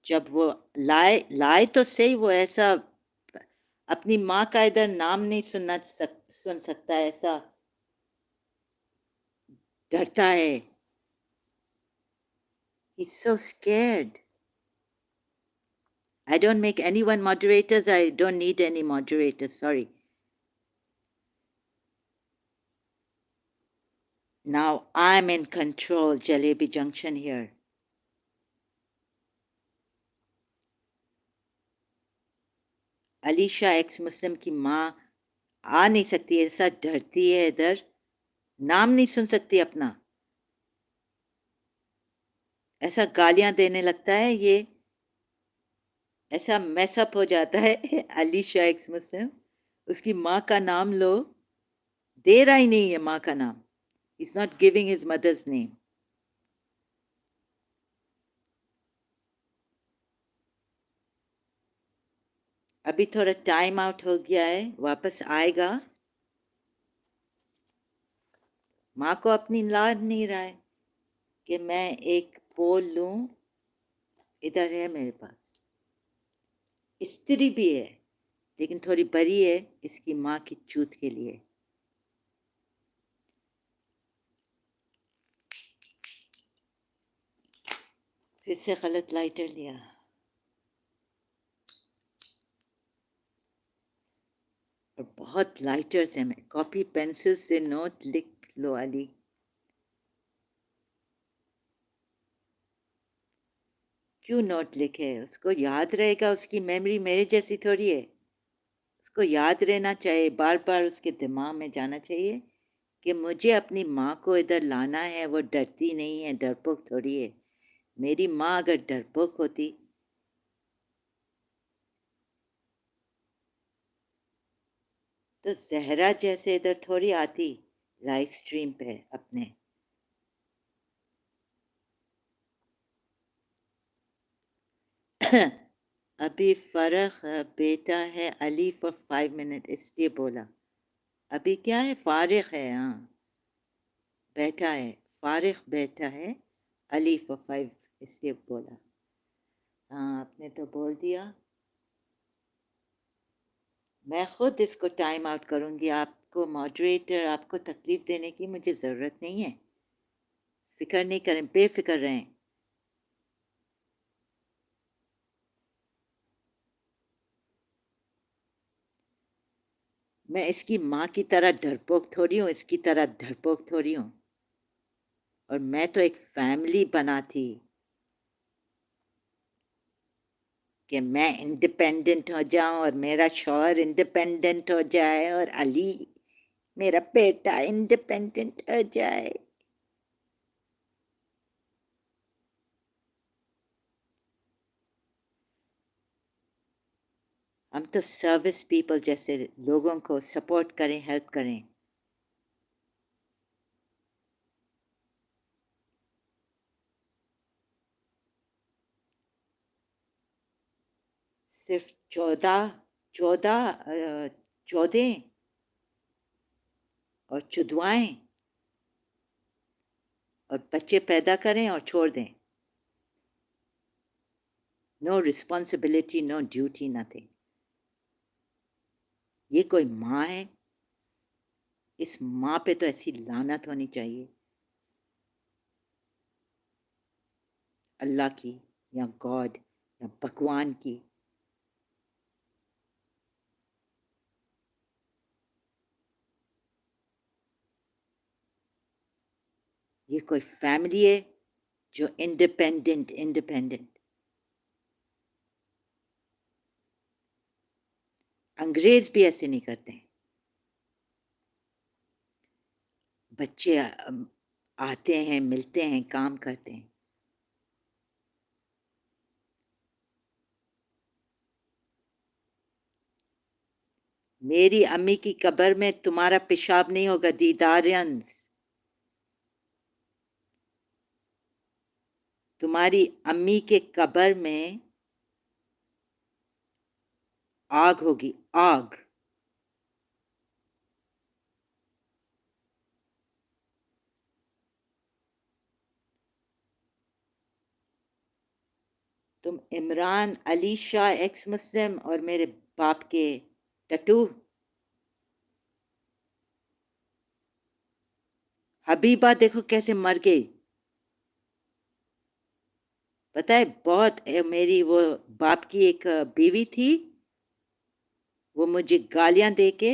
Speaker 1: جب وہ لائے تو صحیح، وہ ایسا اپنی ماں کا ادھر نام نہیں سن سکتا، ایسا ڈرتا ہے. He's so scared. I don't make anyone moderators. I don't need any moderators. Sorry. Now I'm in control, Jalebi Junction here. Ali Shah x مسلم کی ماں آ نہیں سکتی، ایسا ڈرتی ہے ادھر، نام نہیں سن سکتی اپنا، ایسا گالیاں دینے لگتا ہے، یہ ایسا میس اپ ہو جاتا ہے. علی شاہ ایکس مسلم اس کی ماں کا نام لو، دے رہا ہی نہیں ہے ماں کا نام. He's not giving his mother's name. ابھی تھوڑا ٹائم آؤٹ ہو گیا ہے، واپس آئے گا. ماں کو اپنی لاڈ نہیں رہا ہے کہ میں ایک پول لوں. ادھر ہے میرے پاس استری بھی ہے، لیکن تھوڑی بڑی ہے اس کی ماں کی چوت کے لیے. پھر سے غلط لائٹر لیا. اور بہت لائٹرز ہیں، میں کاپی پینسل سے نوٹ لکھ لو علی. کیوں نوٹ لکھے؟ اس کو یاد رہے گا، اس کی میموری میرے جیسی تھوڑی ہے. اس کو یاد رہنا چاہیے، بار بار اس کے دماغ میں جانا چاہیے کہ مجھے اپنی ماں کو ادھر لانا ہے، وہ ڈرتی نہیں ہے، ڈرپوک تھوڑی ہے. میری ماں اگر ڈرپوک ہوتی تو زہرا جیسے ادھر تھوڑی آتی لائف سٹریم پہ اپنے. ابھی فرق بیٹا ہے علی فور 5 منٹ اس لیے بولا. ابھی کیا ہے؟ فارغ ہے. ہاں بیٹھا ہے، فارغ بیٹھا ہے علی فور 5 اس لیے بولا. ہاں آپ نے تو بول دیا. میں خود اس کو ٹائم آؤٹ کروں گی. آپ کو ماڈریٹر، آپ کو تکلیف دینے کی مجھے ضرورت نہیں ہے. فکر نہیں کریں، بے فکر رہیں. میں اس کی ماں کی طرح ڈرپوک تھوڑی ہوں، اس کی طرح ڈرپوک تھوڑی ہوں. اور میں تو ایک فیملی بنا تھی کہ میں انڈیپینڈنٹ ہو جاؤں اور میرا شوہر انڈیپینڈنٹ ہو جائے اور علی میرا بیٹا انڈیپینڈنٹ ہو جائے. ہم تو سروس پیپل جیسے لوگوں کو سپورٹ کریں، ہیلپ کریں. صرف 14 اور چدوائیں اور بچے پیدا کریں اور چھوڑ دیں. نو رسپانسبلٹی، نو ڈیوٹی، نتھنگ. یہ کوئی ماں ہے؟ اس ماں پہ تو ایسی لعنت ہونی چاہیے، اللہ کی یا گاڈ یا بھگوان کی. یہ کوئی فیملی ہے جو انڈیپینڈنٹ. انگریز بھی ایسے نہیں کرتے ہیں. بچے آتے ہیں، ملتے ہیں، کام کرتے ہیں. میری امی کی قبر میں تمہارا پیشاب نہیں ہوگا دیدارینز. تمہاری امی کے قبر میں آگ ہوگی، آگ. تم عمران علی شاہ ایکس مسلم اور میرے باپ کے ٹٹو. حبیبہ دیکھو کیسے مر گئی. پتہ ہے بہت میری وہ باپ کی ایک بیوی تھی، وہ مجھے گالیاں دے کے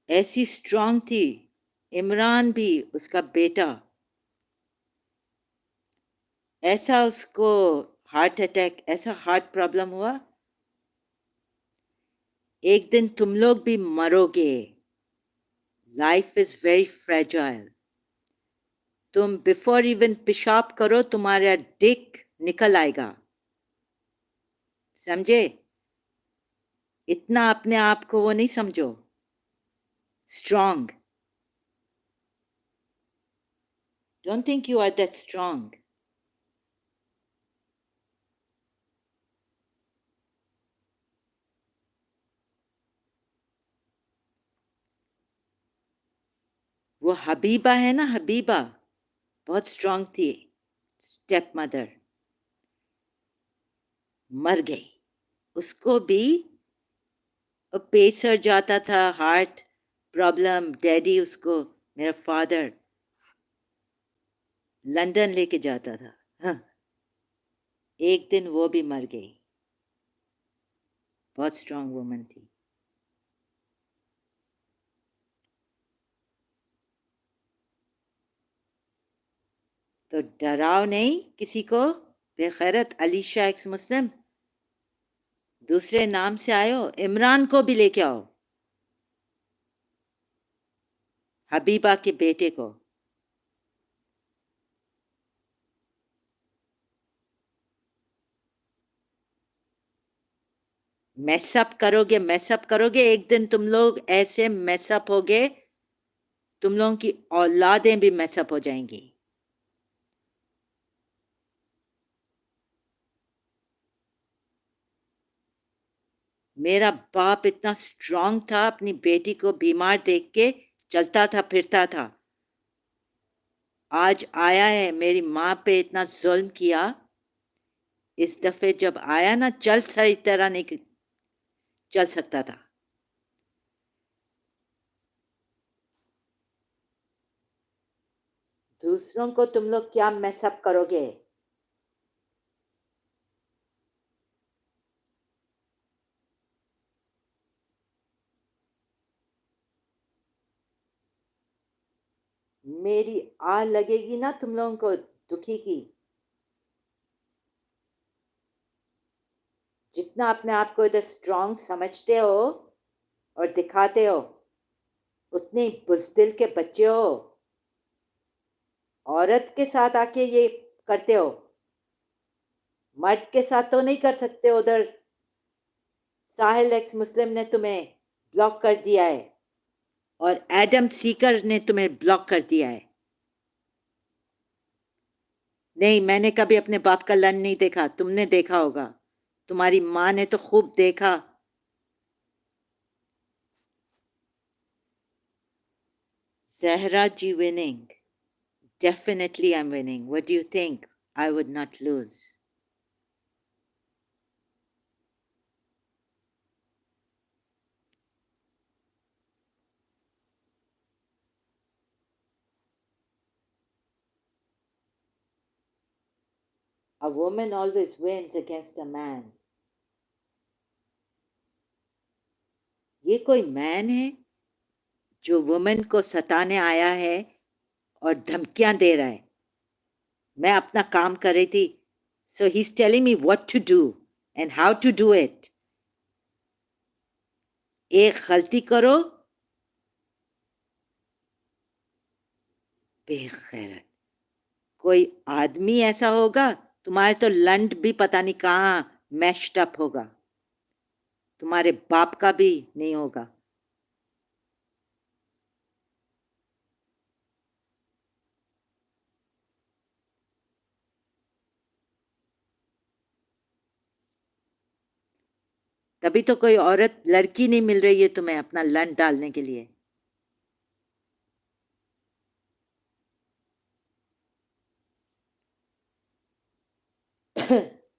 Speaker 1: ایسی سٹرونگ تھی. عمران بھی اس کا بیٹا، ایسا اس کو ہارٹ اٹیک، ایسا ہارٹ پرابلم ہوا. ایک دن تم لوگ بھی مرو گے. Life is very fragile. تم بفور ایون پیشاب کرو تمہارا ڈک نکل آئے گا. سمجھے؟ اتنا اپنے آپ کو وہ نہیں سمجھو strong. Don't think you are that strong. وہ حبیبہ ہے نا، حبیبہ بہت اسٹرانگ تھی، اسٹیپ مدر، مر گئی. اس کو بھی پیسر جاتا تھا، ہارٹ پرابلم. ڈیڈی اس کو، میرا فادر، لندن لے کے جاتا تھا. ہاں. ایک دن وہ بھی مر گئی. بہت اسٹرانگ وومن تھی. تو ڈراؤ نہیں کسی کو. بے خیرت علی شاہ ایکس مسلم دوسرے نام سے آئے ہو. عمران کو بھی لے کے آؤ. हबीबा के बेटे को। मैसअप करोगे, एक दिन तुम लोग ऐसे मैसअप होगे, तुम लोगों की औलादें भी मैसअप हो जाएंगी। मेरा बाप इतना स्ट्रांग था, अपनी बेटी को बीमार देख के चलता था फिरता था। आज आया है, मेरी माँ पे इतना जुल्म किया। इस दफे जब आया ना, चल सही तरह नहीं चल सकता था। दूसरों को तुम लोग क्या मैसअप करोगे? मेरी आ लगेगी ना तुम लोगों को दुखी की। जितना अपने आप को इधर स्ट्रांग समझते हो और दिखाते हो, उतने बुज़दिल के बच्चे हो। औरत के साथ आके ये करते हो, मर्द के साथ तो नहीं कर सकते। उधर साहिल एक्स मुस्लिम ने तुम्हें ब्लॉक कर दिया है और एडम सीकर ने तुम्हें ब्लॉक कर दिया है। नहीं, मैंने कभी अपने बाप का लन नहीं देखा, तुमने देखा होगा। तुम्हारी माँ ने तो खूब देखा। Zahra ji winning. Definitely I'm winning. What do you think? I would not lose. A woman always wins against a man. ये कोई मैन है जो वुमेन को सताने आया है और धमकियां दे रहा है? मैं अपना काम कर रही थी, so he's telling me what to do and how to do it. एक गलती करो, बेगैरत। कोई आदमी ऐसा होगा, तुम्हारे तो लंड भी पता नहीं कहाँ मैश्ड अप होगा। तुम्हारे बाप का भी नहीं होगा। तभी तो कोई औरत लड़की नहीं मिल रही है तुम्हें अपना लंड डालने के लिए।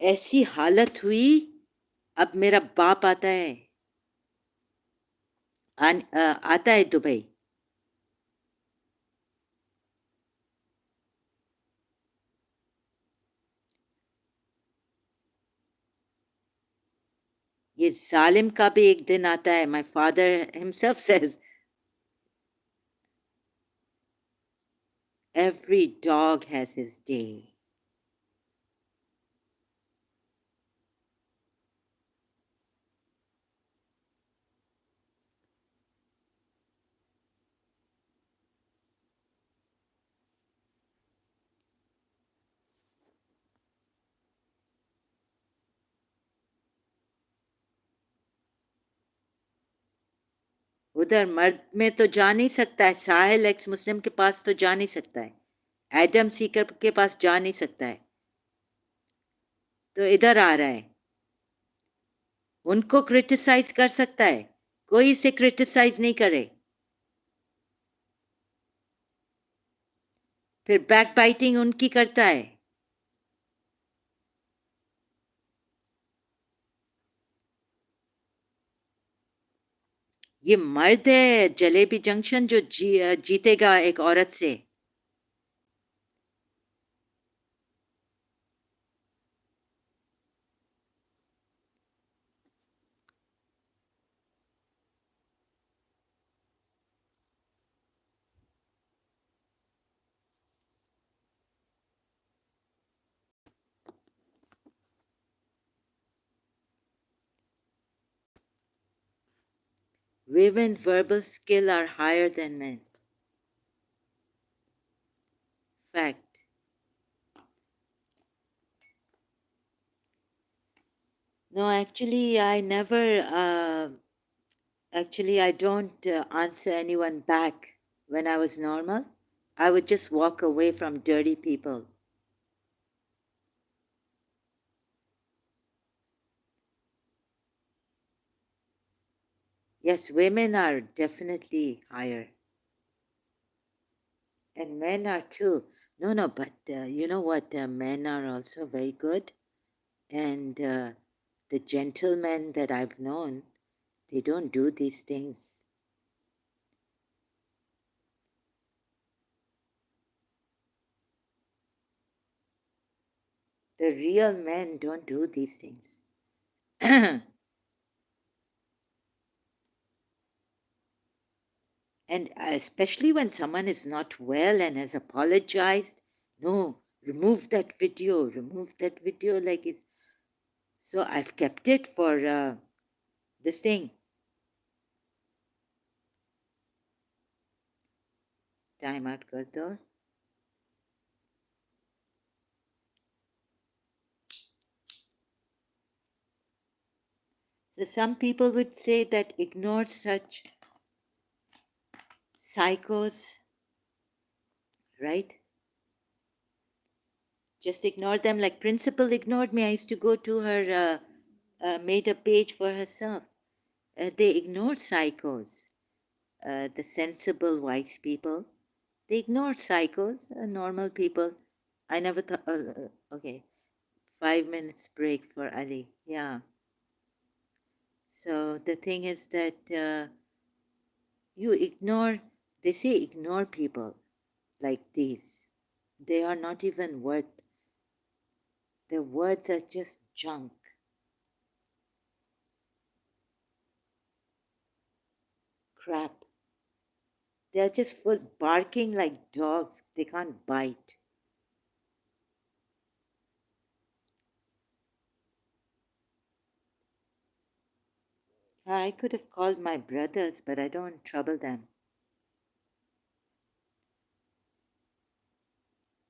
Speaker 1: ऐसी हालत हुई, अब मेरा बाप आता है, आता है दुबई। ये जालिम का भी एक दिन आता है। My father himself says every dog has his day. उधर मर्द में तो जा नहीं सकता है, साहिल एक्स मुस्लिम के पास तो जा नहीं सकता है, एडम सीकर के पास जा नहीं सकता है, तो इधर आ रहा है। उनको क्रिटिसाइज कर सकता है, कोई इसे क्रिटिसाइज नहीं करे। फिर बैक बाइटिंग उनकी करता है। ये मर्द है जलेबी जंक्शन जो जीतेगा एक औरत से। Women's verbal skill are higher than men. Fact. No, actually, I never. Actually, I don't answer anyone back when I was normal. I would just walk away from dirty people. Yes, women are definitely higher, and men are too. No, no, but you know what? Men are also very good, and the gentlemen that I've known, they don't do these things. The real men don't do these things. And especially when someone is not well and has apologized, no, remove that video, like it's. So I've kept it for this thing. Time out kar do. So some people would say that ignore such psychos, right? Just ignore them, like principal ignored me. I used to go to her, made a page for herself. They ignored psychos, the sensible, wise people. They ignored psychos, normal people. I never thought. Okay, 5 minutes break for Ali. Yeah. So the thing is that you ignore. They say ignore people like these. They are not even worth. Their words are just junk, crap. They are just full barking like dogs. They can't bite. I could have called my brothers, but I don't trouble them.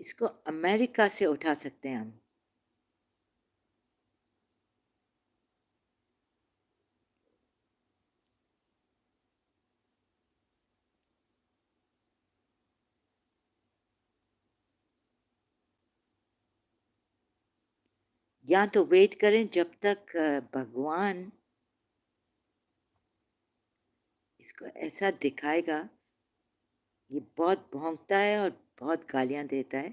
Speaker 1: इसको America से उठा सकते हैं हम. या तो wait करें जब तक भगवान इसको ऐसा दिखाएगा. ये बहुत भौंकता है और बहुत गालियां देता है.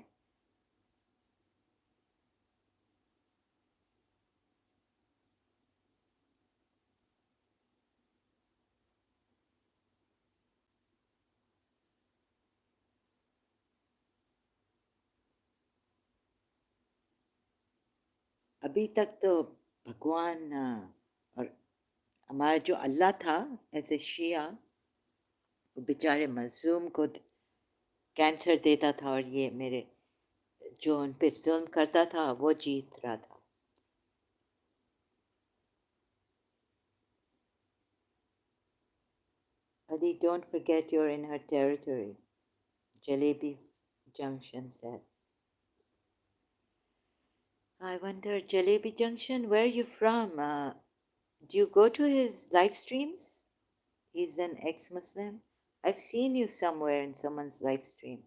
Speaker 1: अभी तक तो भगवान और हमारा जो अल्लाह था एज ए शिया, वो बेचारे मजलूम को कैंसर देता था और ये मेरे जो उन पे जुल्म करता था वो जीत रहा था. Ali, don't forget you're in her territory. Jalebi Junction says. I wonder, Jalebi Junction, where are you from? Do you go to his live streams? He's an ex-Muslim. I've seen you somewhere in someone's live stream.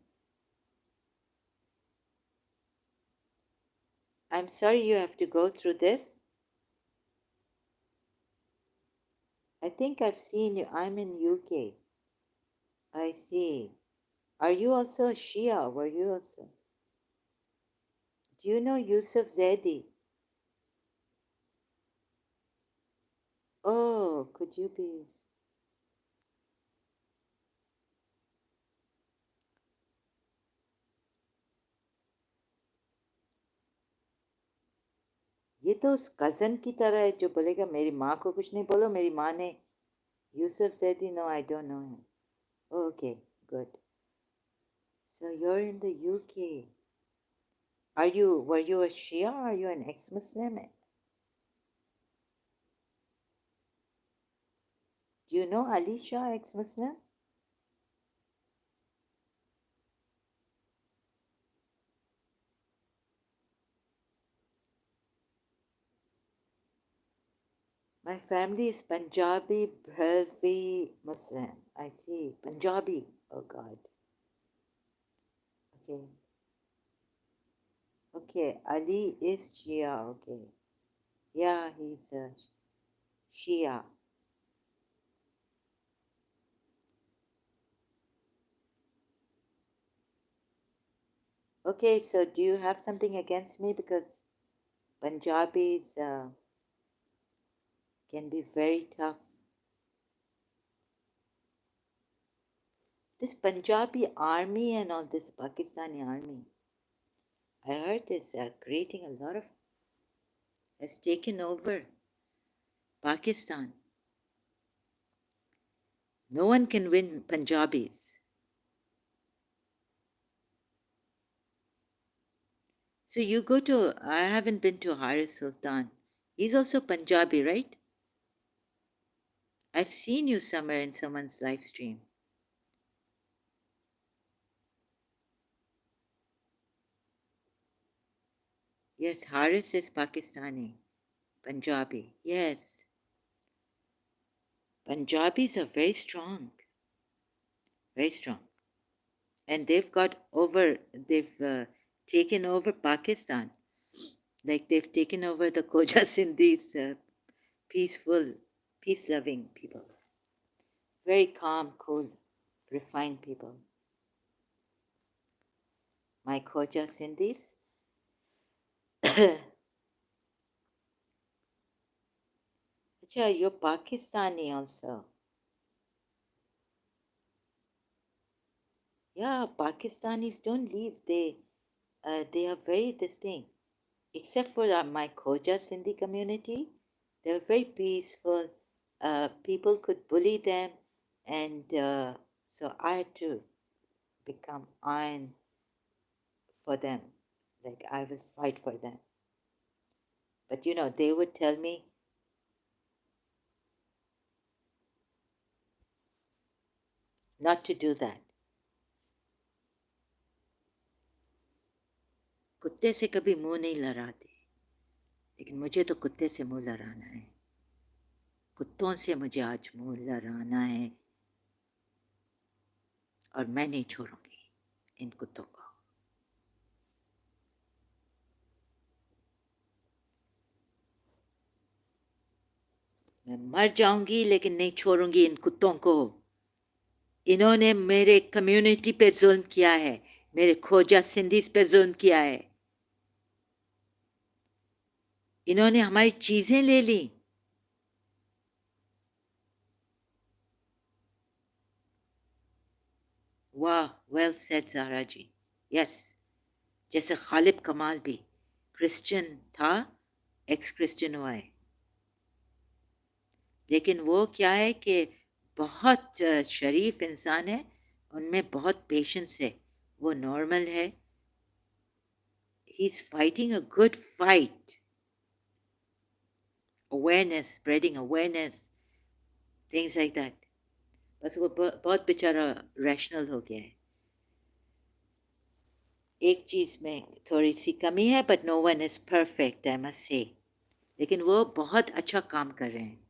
Speaker 1: I'm sorry you have to go through this. I think I've seen you. I'm in UK. I see. Are you also a Shia? Were you also? Do you know Yusuf Zaidi? Oh, could you be? ये तो उस cousin की तरह है जो बोलेगा मेरी माँ को कुछ नहीं बोलो. मेरी माँ ने Yusuf Zaidi. No, I don't know him. Oh, okay, good. So you're in the UK. Were you a Shia? Or are you an ex-Muslim? Do you know Ali Shah, ex-Muslim? My family is Punjabi, Brahvi, Muslim. I see. Punjabi. Oh God. Okay. Okay. Ali is Shia. Okay. Yeah, he's a Shia. Okay, so do you have something against me? Because Punjabis can be very tough. This Punjabi army and all this Pakistani army, I heard is creating a lot of, has taken over Pakistan. No one can win Punjabis. So you go to, I haven't been to Haris Sultan. He's also Punjabi, right? I've seen you somewhere in someone's live stream. Yes, Haris is Pakistani, Punjabi. Yes. Punjabis are very strong. And they've got over, they've taken over Pakistan. Like they've taken over the Khojas in these peaceful, peace loving people. Very calm, cool, refined people. My Khoja Sindhis. Acha, you're Pakistani also. Yeah, Pakistanis don't leave. They are very distinct. Except for my Khoja Sindhi community, they were very peaceful. People could bully them, and so I had to become iron for them. Like I will fight for them. But they would tell me not to do that. कुत्ते से कभी मुंह नहीं लड़ाते, लेकिन मुझे तो कुत्ते से मुंह लड़ाना है. कुत्तों से मुझे आज मुंह लड़ाना है, और मैं नहीं छोड़ूंगी इन कुत्तों को. मैं मर जाऊंगी लेकिन नहीं छोड़ूंगी इन कुत्तों को. इन्होंने मेरे कम्युनिटी पे जुल्म किया है, मेरे खोजा सिंधीज पे जुल्म किया है. इन्होंने हमारी चीजें ले ली. वाह, वेल सेड ज़ारा जी. यस, जैसे खालिद कमाल भी क्रिश्चियन था, एक्स क्रिश्चियन हुआ है. लेकिन वो क्या है कि बहुत शरीफ इंसान है, उनमें बहुत पेशेंस है, वो नॉर्मल है. He is fighting a good fight. Awareness, spreading awareness, things like that. बस वो बहुत बेचारा रैशनल हो गया है. एक चीज़ में थोड़ी सी कमी है, but no one is perfect, I must say. लेकिन वो बहुत अच्छा काम कर रहे हैं.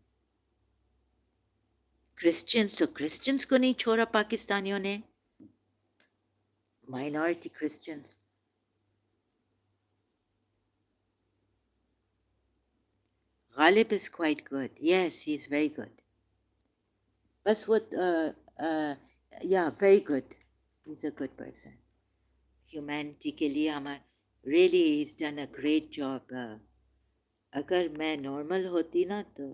Speaker 1: क्रिश्चियंस तो क्रिश्चियंस को नहीं छोड़ा पाकिस्तानियों ने. Minority Christians. Ghalib is quite good. Yes, he's very good. बस वो yeah, very good. He's a good person. Humanity के लिए हमारे, really he's done a great job. अगर मैं normal होती ना तो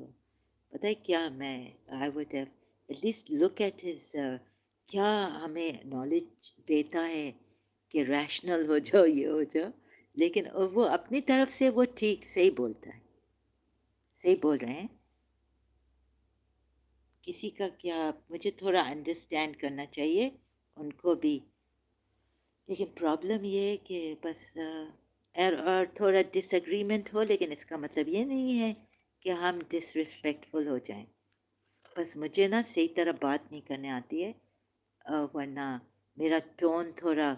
Speaker 1: पता है क्या, मैं I would have at least look at his क्या हमें knowledge देता है कि rational हो जाओ, ये हो जाओ. लेकिन वो अपनी तरफ से वो ठीक सही बोलता है, सही बोल रहे हैं. किसी का क्या, मुझे थोड़ा अंडरस्टैंड करना चाहिए उनको भी. लेकिन प्रॉब्लम ये है कि बस और थोड़ा डिसएग्रीमेंट हो, लेकिन इसका मतलब ये नहीं है कि हम डिसरिस्पेक्टफुल हो जाएं. बस मुझे ना सही तरह बात नहीं करने आती है, वरना मेरा टोन थोड़ा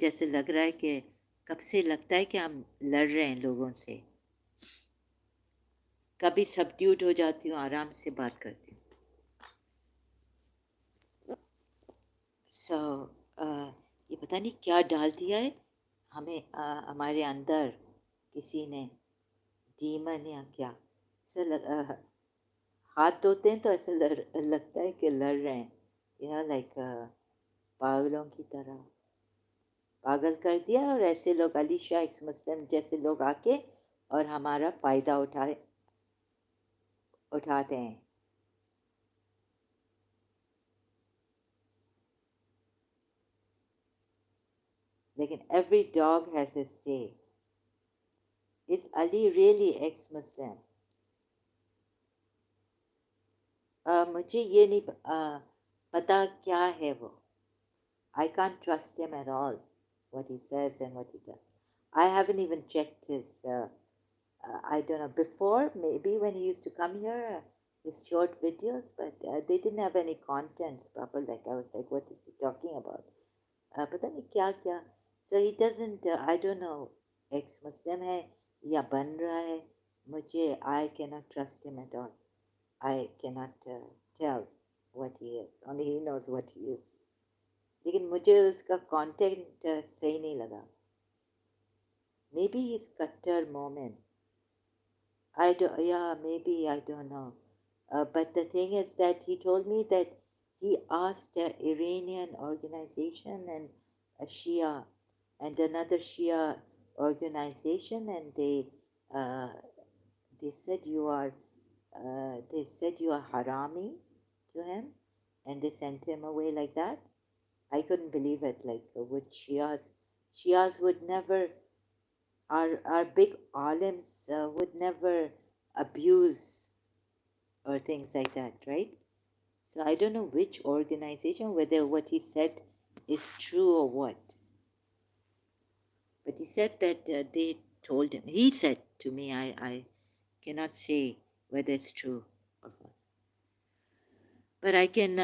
Speaker 1: जैसे लग रहा है कि कब से लगता है कि हम लड़ रहे हैं लोगों से. कभी सबड्यूट हो जाती हूँ, आराम से बात करती हूँ. सो ये पता नहीं क्या डाल दिया है हमें, हमारे अंदर किसी ने, डीमन या क्या. ऐसा हाथ धोते हैं तो ऐसा लगता है कि लड़ रहे हैं, लाइक पागलों की तरह. पागल कर दिया. और ऐसे लोग, अली शाह एक्स मुस्लिम जैसे लोग आके और हमारा फ़ायदा उठाते हैं. लेकिन every dog has his day. Is Ali really ex-Muslim? मुझे ये नहीं पता क्या है वो. I can't trust him at all, what he says and what he does. I haven't even checked his, I don't know, before, maybe when he used to come here, his short videos, but they didn't have any contents proper. Like, I was like, what is he talking about? पता नहीं क्या क्या. So he doesn't, I don't know, ex-Muslim है या बन रहा है. मुझे, I cannot trust him at all. I cannot tell what he is. Only he knows what he is. लेकिन मुझे उसका कंटेंट सही नहीं लगा. Maybe he's Qatar moment. I don't, yeah, maybe, I don't know. But the thing is that he told me that he asked an Iranian organization and a Shia and another Shia organization, and uh, they said you are harami to him, and they sent him away like that. I couldn't believe it. Like, with Shias would never, our big alims would never abuse or things like that, right? So I don't know which organization, whether what he said is true or what. But he said that they told him. He said to me, I cannot say whether it's true or false. But I can.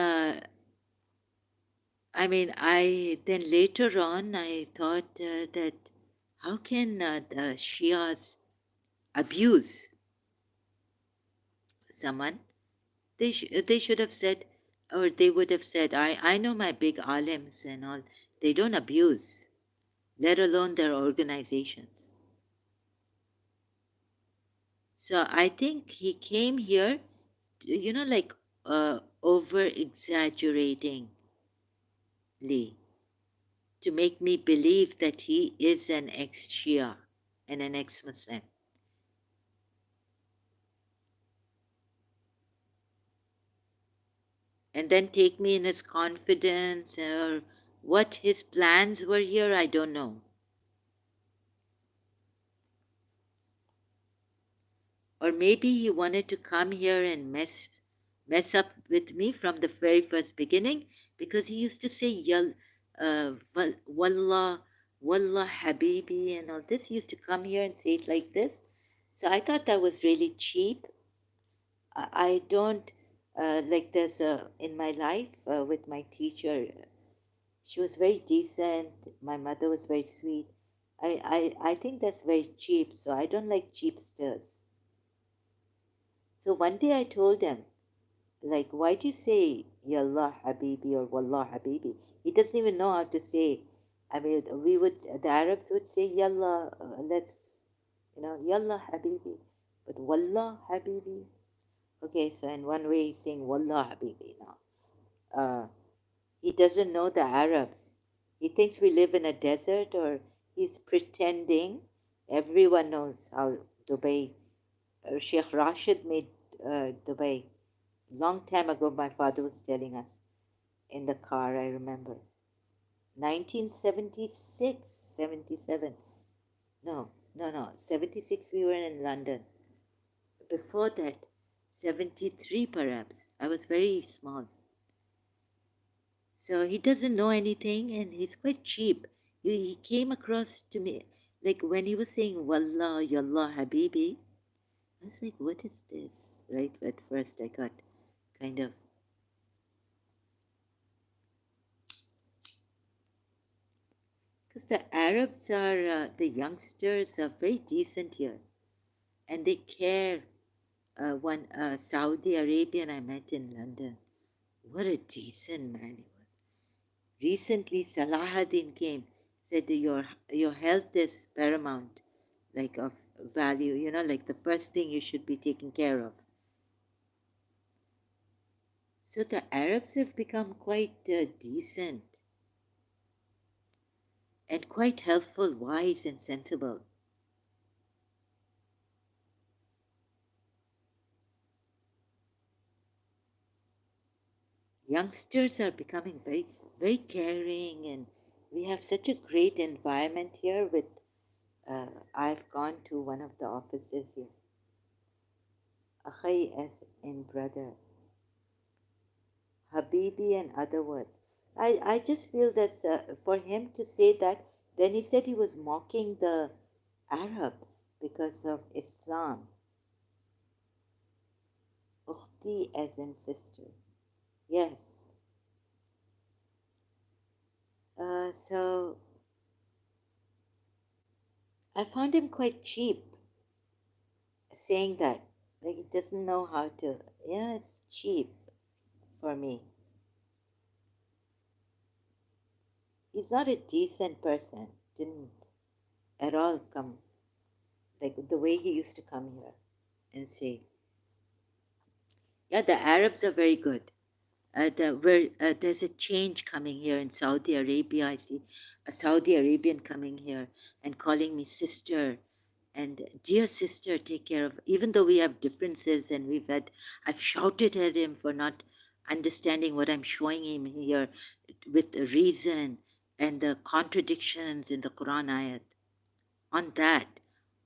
Speaker 1: I mean, I then later on I thought that how can the Shias abuse someone? They should have said, or they would have said, I know my big alims and all. They don't abuse, let alone their organizations. So I think he came here, like over exaggeratingly to make me believe that he is an ex-Shia and an ex-Muslim. And then take me in his confidence, or what his plans were here, I don't know. Or maybe he wanted to come here and mess up with me from the very first beginning, because he used to say wallah, wallah habibi and all this. He used to come here and say it like this. So I thought that was really cheap. I don't like, there's a in my life with my teacher. She was very decent. My mother was very sweet. I think that's very cheap. So I don't like cheapsters. So one day I told him, like, why do you say Yallah Habibi or Wallah Habibi? He doesn't even know how to say. I mean, the Arabs would say Yallah, Yallah Habibi. But Wallah Habibi. Okay, so in one way he's saying Wallah Habibi now. He doesn't know the Arabs. He thinks we live in a desert, or he's pretending. Everyone knows how Dubai, Sheikh Rashid made Dubai. Long time ago, my father was telling us in the car, I remember. 1976, 77. No, no, no. 76, we were in London. Before that, 73 perhaps. I was very small. So he doesn't know anything, and he's quite cheap. He came across to me, like when he was saying, Wallah, Yallah, Habibi. I was like, what is this? Right? At first, I got kind of. Because the Arabs are, the youngsters are very decent here, and they care one Saudi Arabian I met in London. What a decent man he was. Recently, Salahuddin came, said your health is paramount, like of value. Like the first thing you should be taking care of. So the Arabs have become quite decent and quite helpful, wise, and sensible. Youngsters are becoming very, very caring, and we have such a great environment here. I've gone to one of the offices here, Akhay as in brother, Habibi, and other words. I just feel that for him to say that, then he said he was mocking the Arabs because of Islam. Ukhti as in sister. Yes. So I found him quite cheap saying that. Like he doesn't know how to. Yeah, it's cheap for me. He's not a decent person. Didn't at all come like the way he used to come here and say, yeah, the Arabs are very good. There's a change coming here in Saudi Arabia. I see a Saudi Arabian coming here and calling me sister. And dear sister, take care of. Even though we have differences, and I've shouted at him for not understanding what I'm showing him here with the reason and the contradictions in the Quran ayat on that,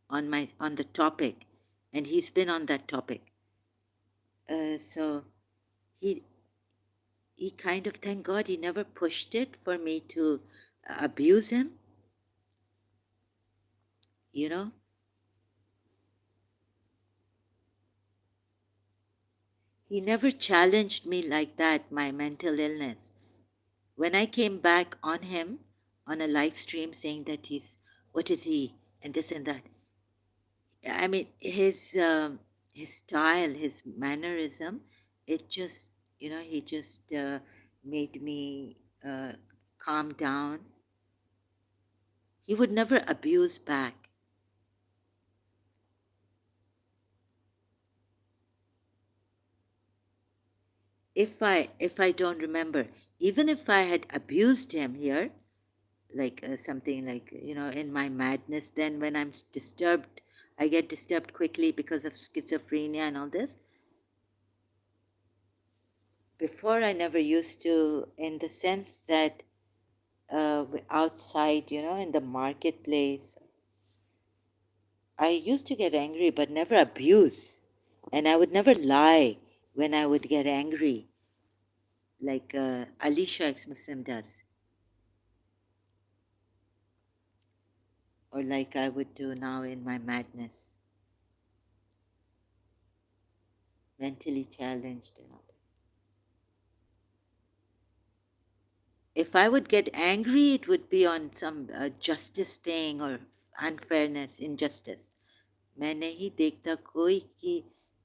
Speaker 1: on the topic, and he's been on that topic. So he he kind of, thank God, he never pushed it for me to abuse him. You know, he never challenged me like that. My mental illness. When I came back on him on a live stream saying that what is he, and this and that. I mean, his style, his mannerism, it just, he just made me calm down. He would never abuse back. If I don't remember, even if I had abused him here, like something like in my madness, then when I'm disturbed, I get disturbed quickly because of schizophrenia and all this. Before, I never used to, in the sense that outside, in the marketplace, I used to get angry, but never abuse, and I would never lie when I would get angry, like Alicia ex-Muslim does, or like I would do now in my madness, mentally challenged and all. If I would get angry, it would be on some justice thing or unfairness, injustice. मैं नहीं देखता कोई कि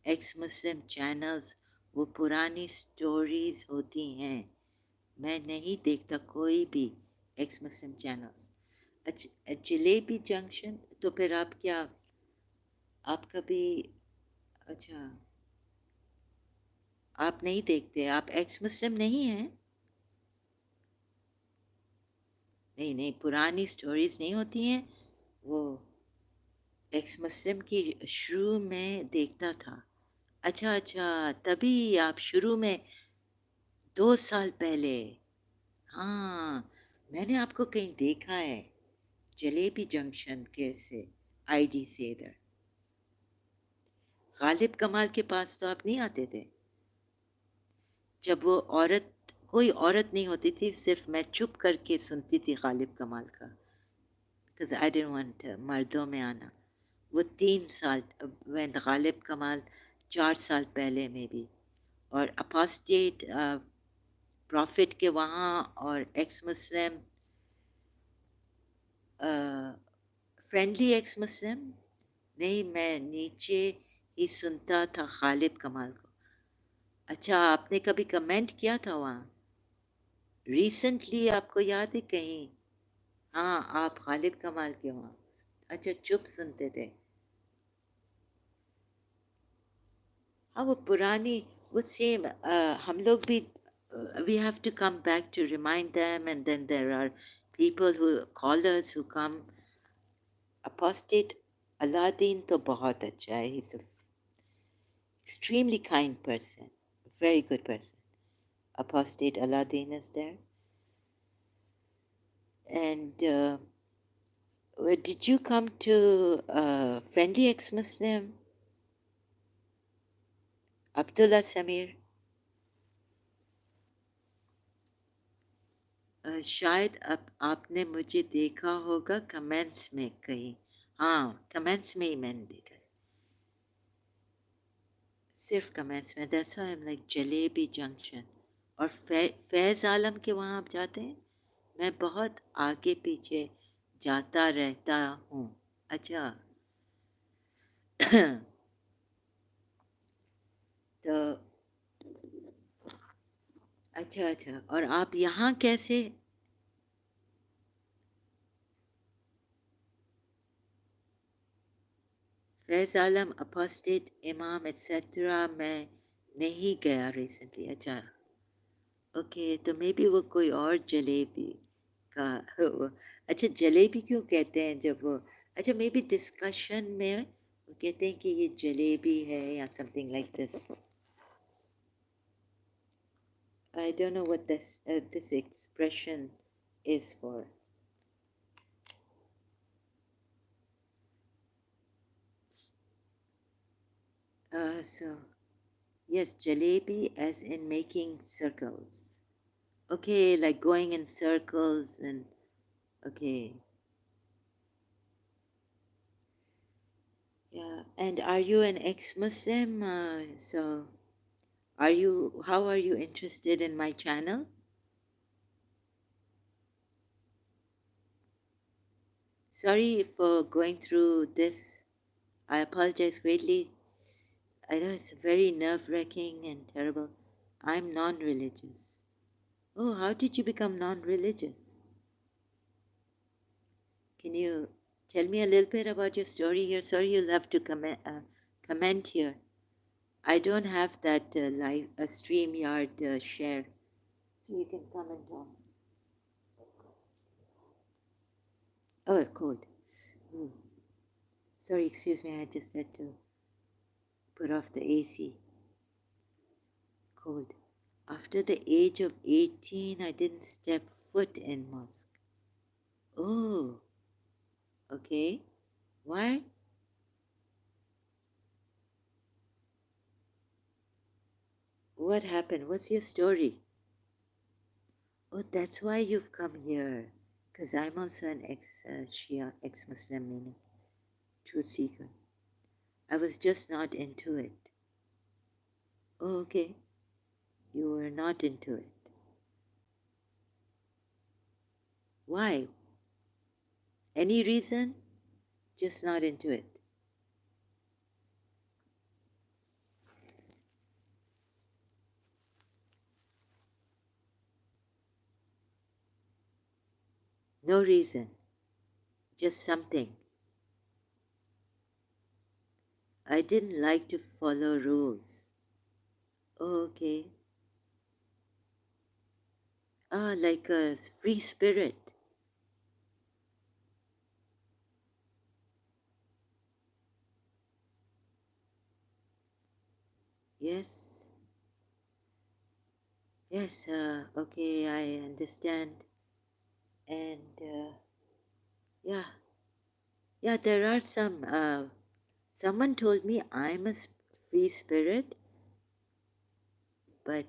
Speaker 1: x मुस्लिम channels वो पुरानी stories होती हैं. मैं नहीं देखता कोई भी एक्स मुस्लिम चैनल्स. अच्छा, जलेबी जंक्शन, तो फिर आप क्या, आप कभी, अच्छा, आप नहीं देखते, आप एक्स मुस्लिम नहीं हैं? नहीं नहीं, पुरानी स्टोरीज नहीं होती हैं वो. एक्स मुस्लिम की शुरू में देखता था. अच्छा अच्छा, तभी आप शुरू में 2 साल पहले. हाँ, मैंने आपको कहीं देखा है, जलेबी जंक्शन के से आईडी से इधर. गालिब कमाल के पास तो आप नहीं आते थे जब वो औरत, कोई औरत नहीं होती थी, सिर्फ मैं चुप करके सुनती थी गालिब कमाल का, बिकॉज आई डिडंट वांट मर्दों में आना. वो 3 साल, when गालिब कमाल 4 साल पहले में भी, और अपोस्टेट प्रॉफिट के वहाँ, और एक्स मुस्लिम, फ्रेंडली एक्स मुस्लिम. नहीं, मैं नीचे ही सुनता था खालिद कमाल को। अच्छा, आपने कभी कमेंट किया था वहाँ रिसेंटली? आपको याद है कहीं? हाँ, आप खालिद कमाल के वहाँ अच्छा चुप सुनते थे। हाँ, वो पुरानी वो सेम हम लोग भी we have to come back to remind them, and then there are people who callers who come. Apostate Aladdin तो बहुत अच्छा है. He's a extremely kind person, very good person. Apostate Aladdin is there. And did you come to Friendly Ex-Muslim? Abdullah Samir? शायद अब आपने मुझे देखा होगा कमेंट्स में कहीं. हाँ, कमेंट्स में ही मैंने देखा है. सिर्फ कमेंट्स में. That's why I am like jalebi junction. और फैज़ आलम के वहाँ आप जाते हैं? मैं बहुत आगे पीछे जाता रहता हूँ. अच्छा. तो अच्छा अच्छा. और आप यहाँ कैसे? फैज़ आलम अपोस्टेट इमाम एक्सेट्रा मैं नहीं गया रिसेंटली. अच्छा. ओके, तो मे बी वो कोई और जलेबी का अच्छा, जलेबी क्यों कहते हैं जब वो? अच्छा, मे बी डिस्कशन में वो कहते हैं कि ये जलेबी है या something like this. I don't know what this expression is for. So yes, jalebi as in making circles. Okay, like going in circles and okay. Yeah, and are you an ex-Muslim? So are you, how are you interested in my channel? Sorry for going through this. I apologize greatly. I know it's very nerve-wracking and terrible. I'm non-religious. Oh, how did you become non-religious? Can you tell me a little bit about your story here? Sorry, you'll have to comment here. I don't have that live StreamYard share, so you can comment on. Oh, cold. Hmm. Sorry, excuse me. I just had to put off the AC. Cold. After the age of 18, I didn't step foot in mosque. Oh, okay. Why? What happened? What's your story? Oh, that's why you've come here. Because I'm also an ex-Shia, ex-Muslim, meaning truth seeker. I was just not into it. Oh, okay. You were not into it. Why? Any reason? Just not into it. No reason. Just something. I didn't like to follow rules. Oh, okay. Ah, like a free spirit. Yes. Yes, okay, I understand. And yeah, yeah, there are some. Someone told me I'm a free spirit, but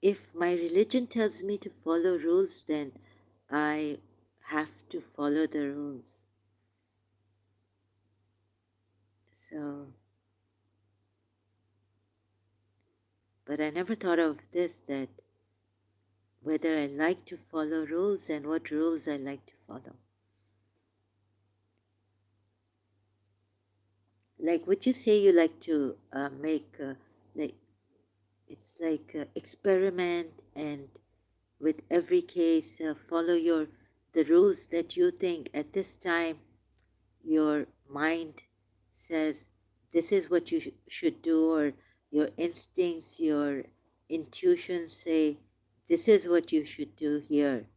Speaker 1: if my religion tells me to follow rules, then I have to follow the rules. So, but I never thought of this, that whether I like to follow rules and what rules I like to follow. like, would you say you like to make like it's like experiment, and with every case follow your the rules that you think at this time your mind says this is what you should do, or your instincts, your intuitions say this is what you should do here.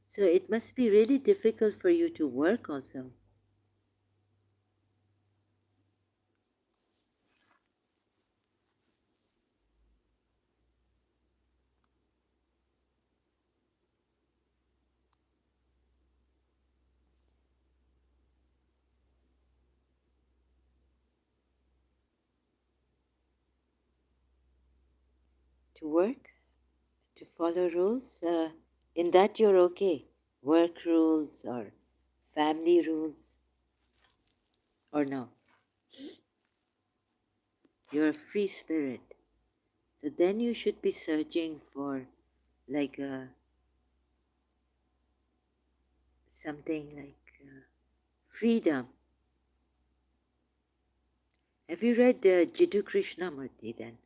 Speaker 1: So it must be really difficult for you to work also. To work, to follow rules, in that you're okay. Work rules or family rules, or no? You're a free spirit. So then you should be searching for like something like freedom. Have you read Jiddu Krishnamurti then?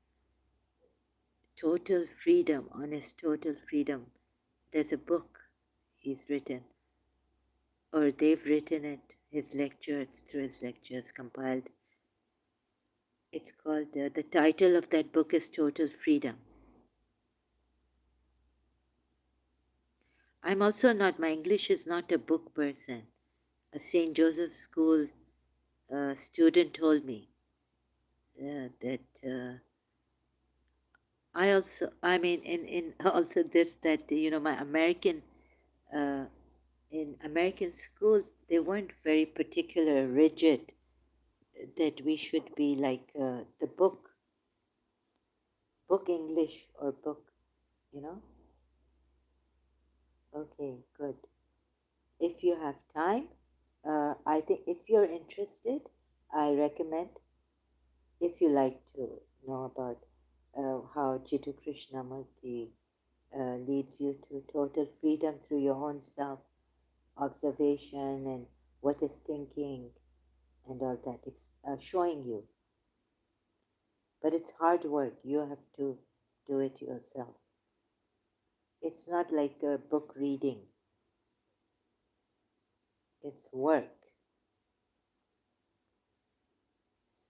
Speaker 1: Total Freedom, Honest Total Freedom. There's a book he's written, or they've written it, his lectures, through his lectures compiled. It's called, the title of that book is Total Freedom. I'm also not, my English is not a book person. A St. Joseph's School student told me that I also, I mean, in also this, that, my American, uh, in American school, they weren't very particular, rigid, that we should be like the book English or book, you know? Okay, good. If you have time, I think if you're interested, I recommend, if you like to know about how Jiddu Krishnamurti leads you to total freedom through your own self observation and what is thinking and all that. It's showing you, but it's hard work. You have to do it yourself. It's not like a book reading, it's work.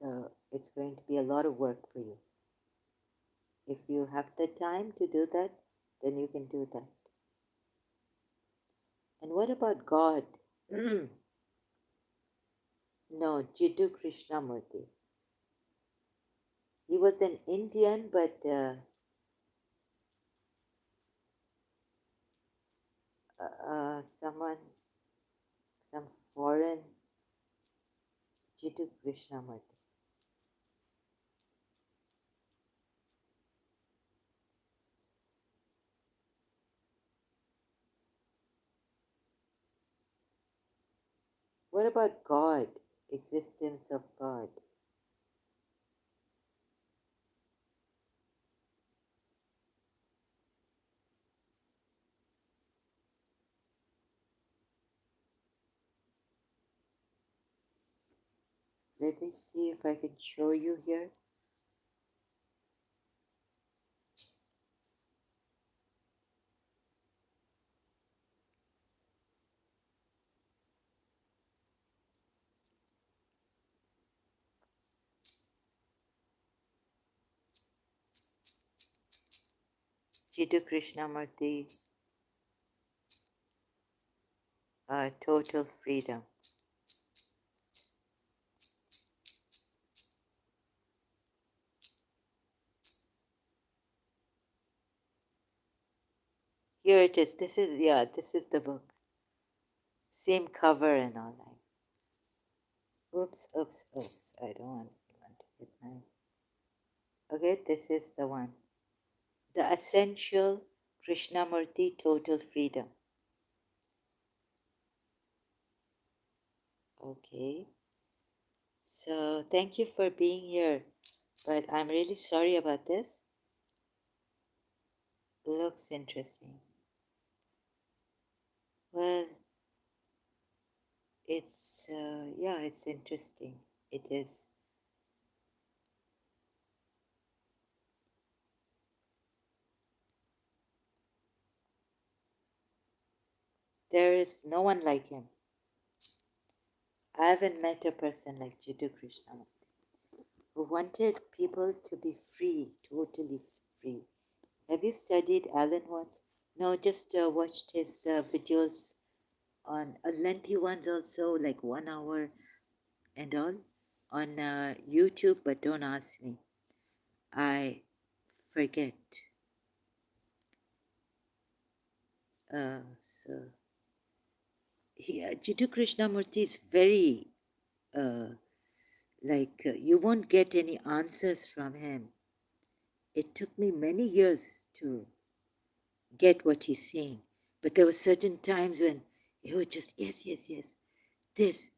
Speaker 1: So it's going to be a lot of work for you. If you have the time to do that, then you can do that. And what about God? No, Jiddu Krishnamurti. He was an Indian, but someone, some foreign Jiddu Krishnamurti. What about God? Existence of God. Let me see if I can show you here. Jiddu Krishnamurti, Total Freedom. Here it is. This is, yeah, this is the book. Same cover and all that. Oops, oops, oops. I don't want to hit my. Okay, this is the one. The Essential Krishnamurti Total Freedom. Okay. So thank you for being here. But I'm really sorry about this. Looks interesting. Well, Yeah, it's interesting. It is. There is no one like him. I haven't met a person like Jiddu Krishnamurti who wanted people to be free, totally free. Have you studied Alan Watts? No, just watched his videos on lengthy ones also, like 1 hour and all, on YouTube, but don't ask me. I forget. So Jiddu Krishnamurti is very uh, you won't get any answers from him. It took me many years to get what he's saying, but there were certain times when he would just yes, yes, yes, this.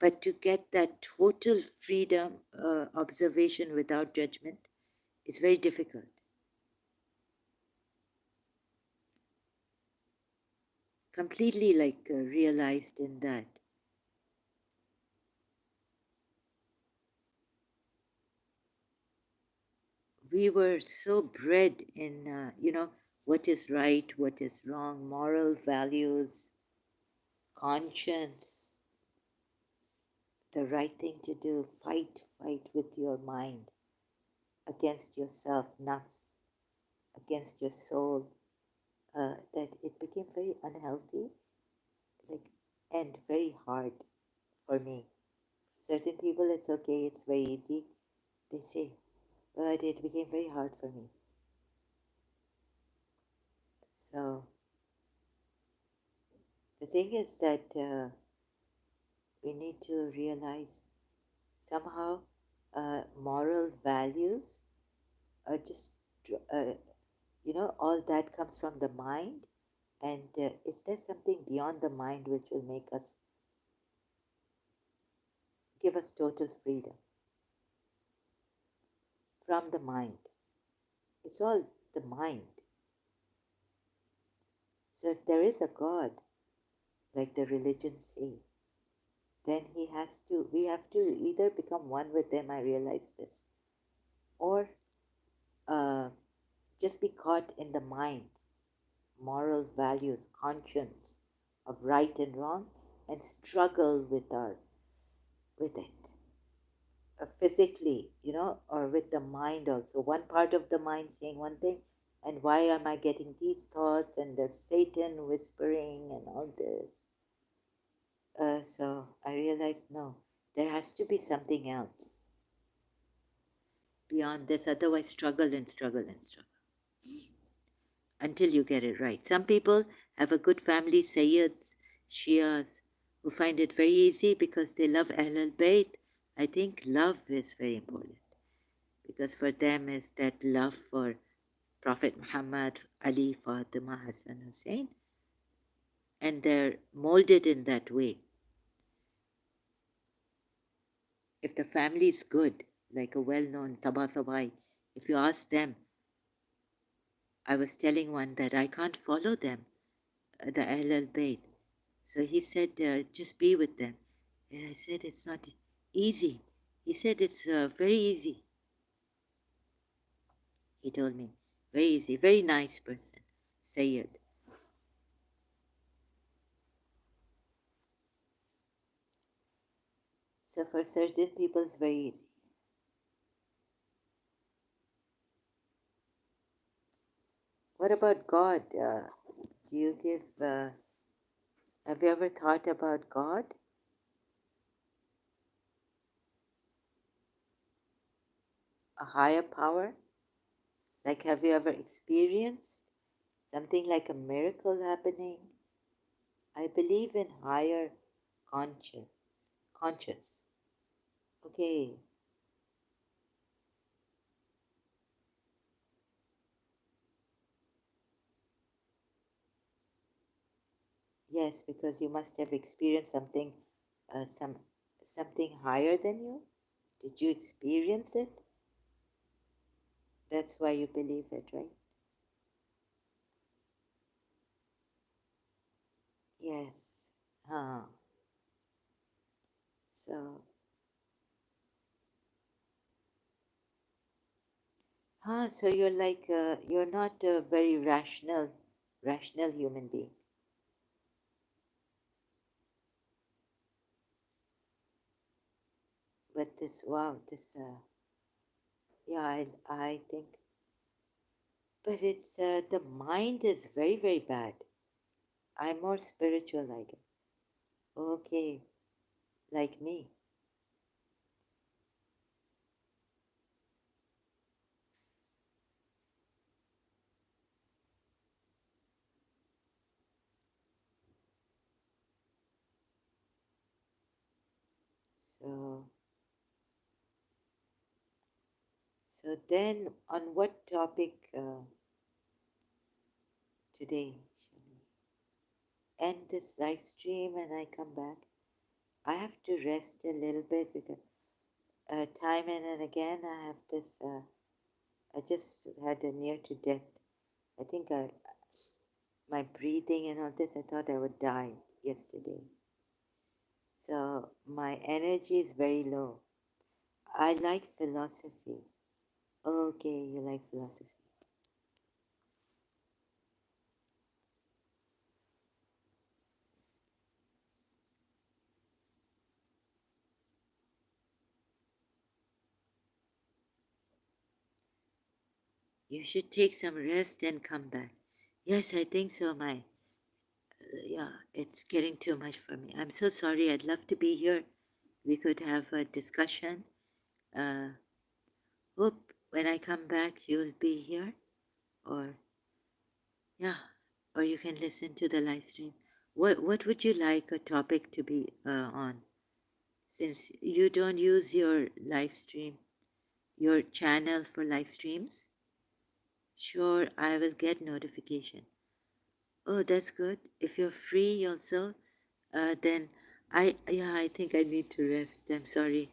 Speaker 1: But to get that total freedom, observation without judgment, is very difficult. Completely realized in that. We were so bred in, what is right, what is wrong, moral values, conscience, the right thing to do. Fight with your mind against yourself, nafs, against your soul. That it became very unhealthy, like, and very hard for me. Certain people, it's okay, it's very easy, they say, but it became very hard for me. So the thing is that we need to realize somehow moral values are just, uh, all that comes from the mind. And is there something beyond the mind which will make us, give us total freedom from the mind? It's all the mind. So if there is a God, like the religions say, then we have to either become one with them, I realize this, or uh, just be caught in the mind, moral values, conscience of right and wrong, and struggle with it physically, or with the mind also. One part of the mind saying one thing, and why am I getting these thoughts, and the Satan whispering and all this. So I realized no, there has to be something else beyond this. Otherwise, struggle and struggle and struggle until you get it right. Some people have a good family, Sayyids, Shias, who find it very easy because they love Ahl al Bayt. I think love is very important because for them is that love for Prophet Muhammad, Ali, Fatima, Hassan, Hussein, and they're molded in that way. If the family is good, like a well-known Tabatabai, if you ask them, I was telling one that I can't follow them, the Ahl al Bayt. So he said, just be with them. And I said, it's not easy. He said, it's very easy. He told me, very easy, very nice person, Sayyid. So for certain people, it's very easy. What about God? Do you give, have you ever thought about God? A higher power? Like, have you ever experienced something like a miracle happening? I believe in higher conscience. Conscious. Okay. Yes, because you must have experienced something, something higher than you. Did you experience it? That's why you believe it, right? Yes. Huh. So, so you're like, you're not a very rational human being. But this, wow, this, yeah, I think, but it's, the mind is very, very bad. I'm more spiritual, I guess. Okay, like me. So, so then on what topic, today? Shall we end this live stream and I come back? I have to rest a little bit because, time and again I have this, I just had a near to death. I think my breathing and all this, I thought I would die yesterday. So my energy is very low. I like philosophy. Okay, you like philosophy. You should take some rest and come back. Yes, I think so. Yeah, it's getting too much for me. I'm so sorry. I'd love to be here. We could have a discussion. Uh, hope when I come back you'll be here, or yeah, or you can listen to the live stream. What would you like a topic to be on? Since you don't use your live stream, your channel for live streams, sure, I will get notification. Oh, that's good. If you're free also, then I think I need to rest. I'm sorry.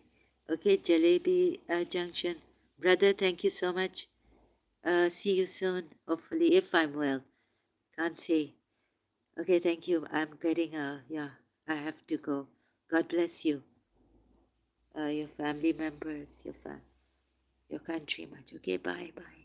Speaker 1: Okay, Jalebi Junction. Brother, thank you so much. See you soon, hopefully, if I'm well. Can't say. Okay, thank you. I'm getting yeah, I have to go. God bless you, your family members, your country much. Okay, bye, bye.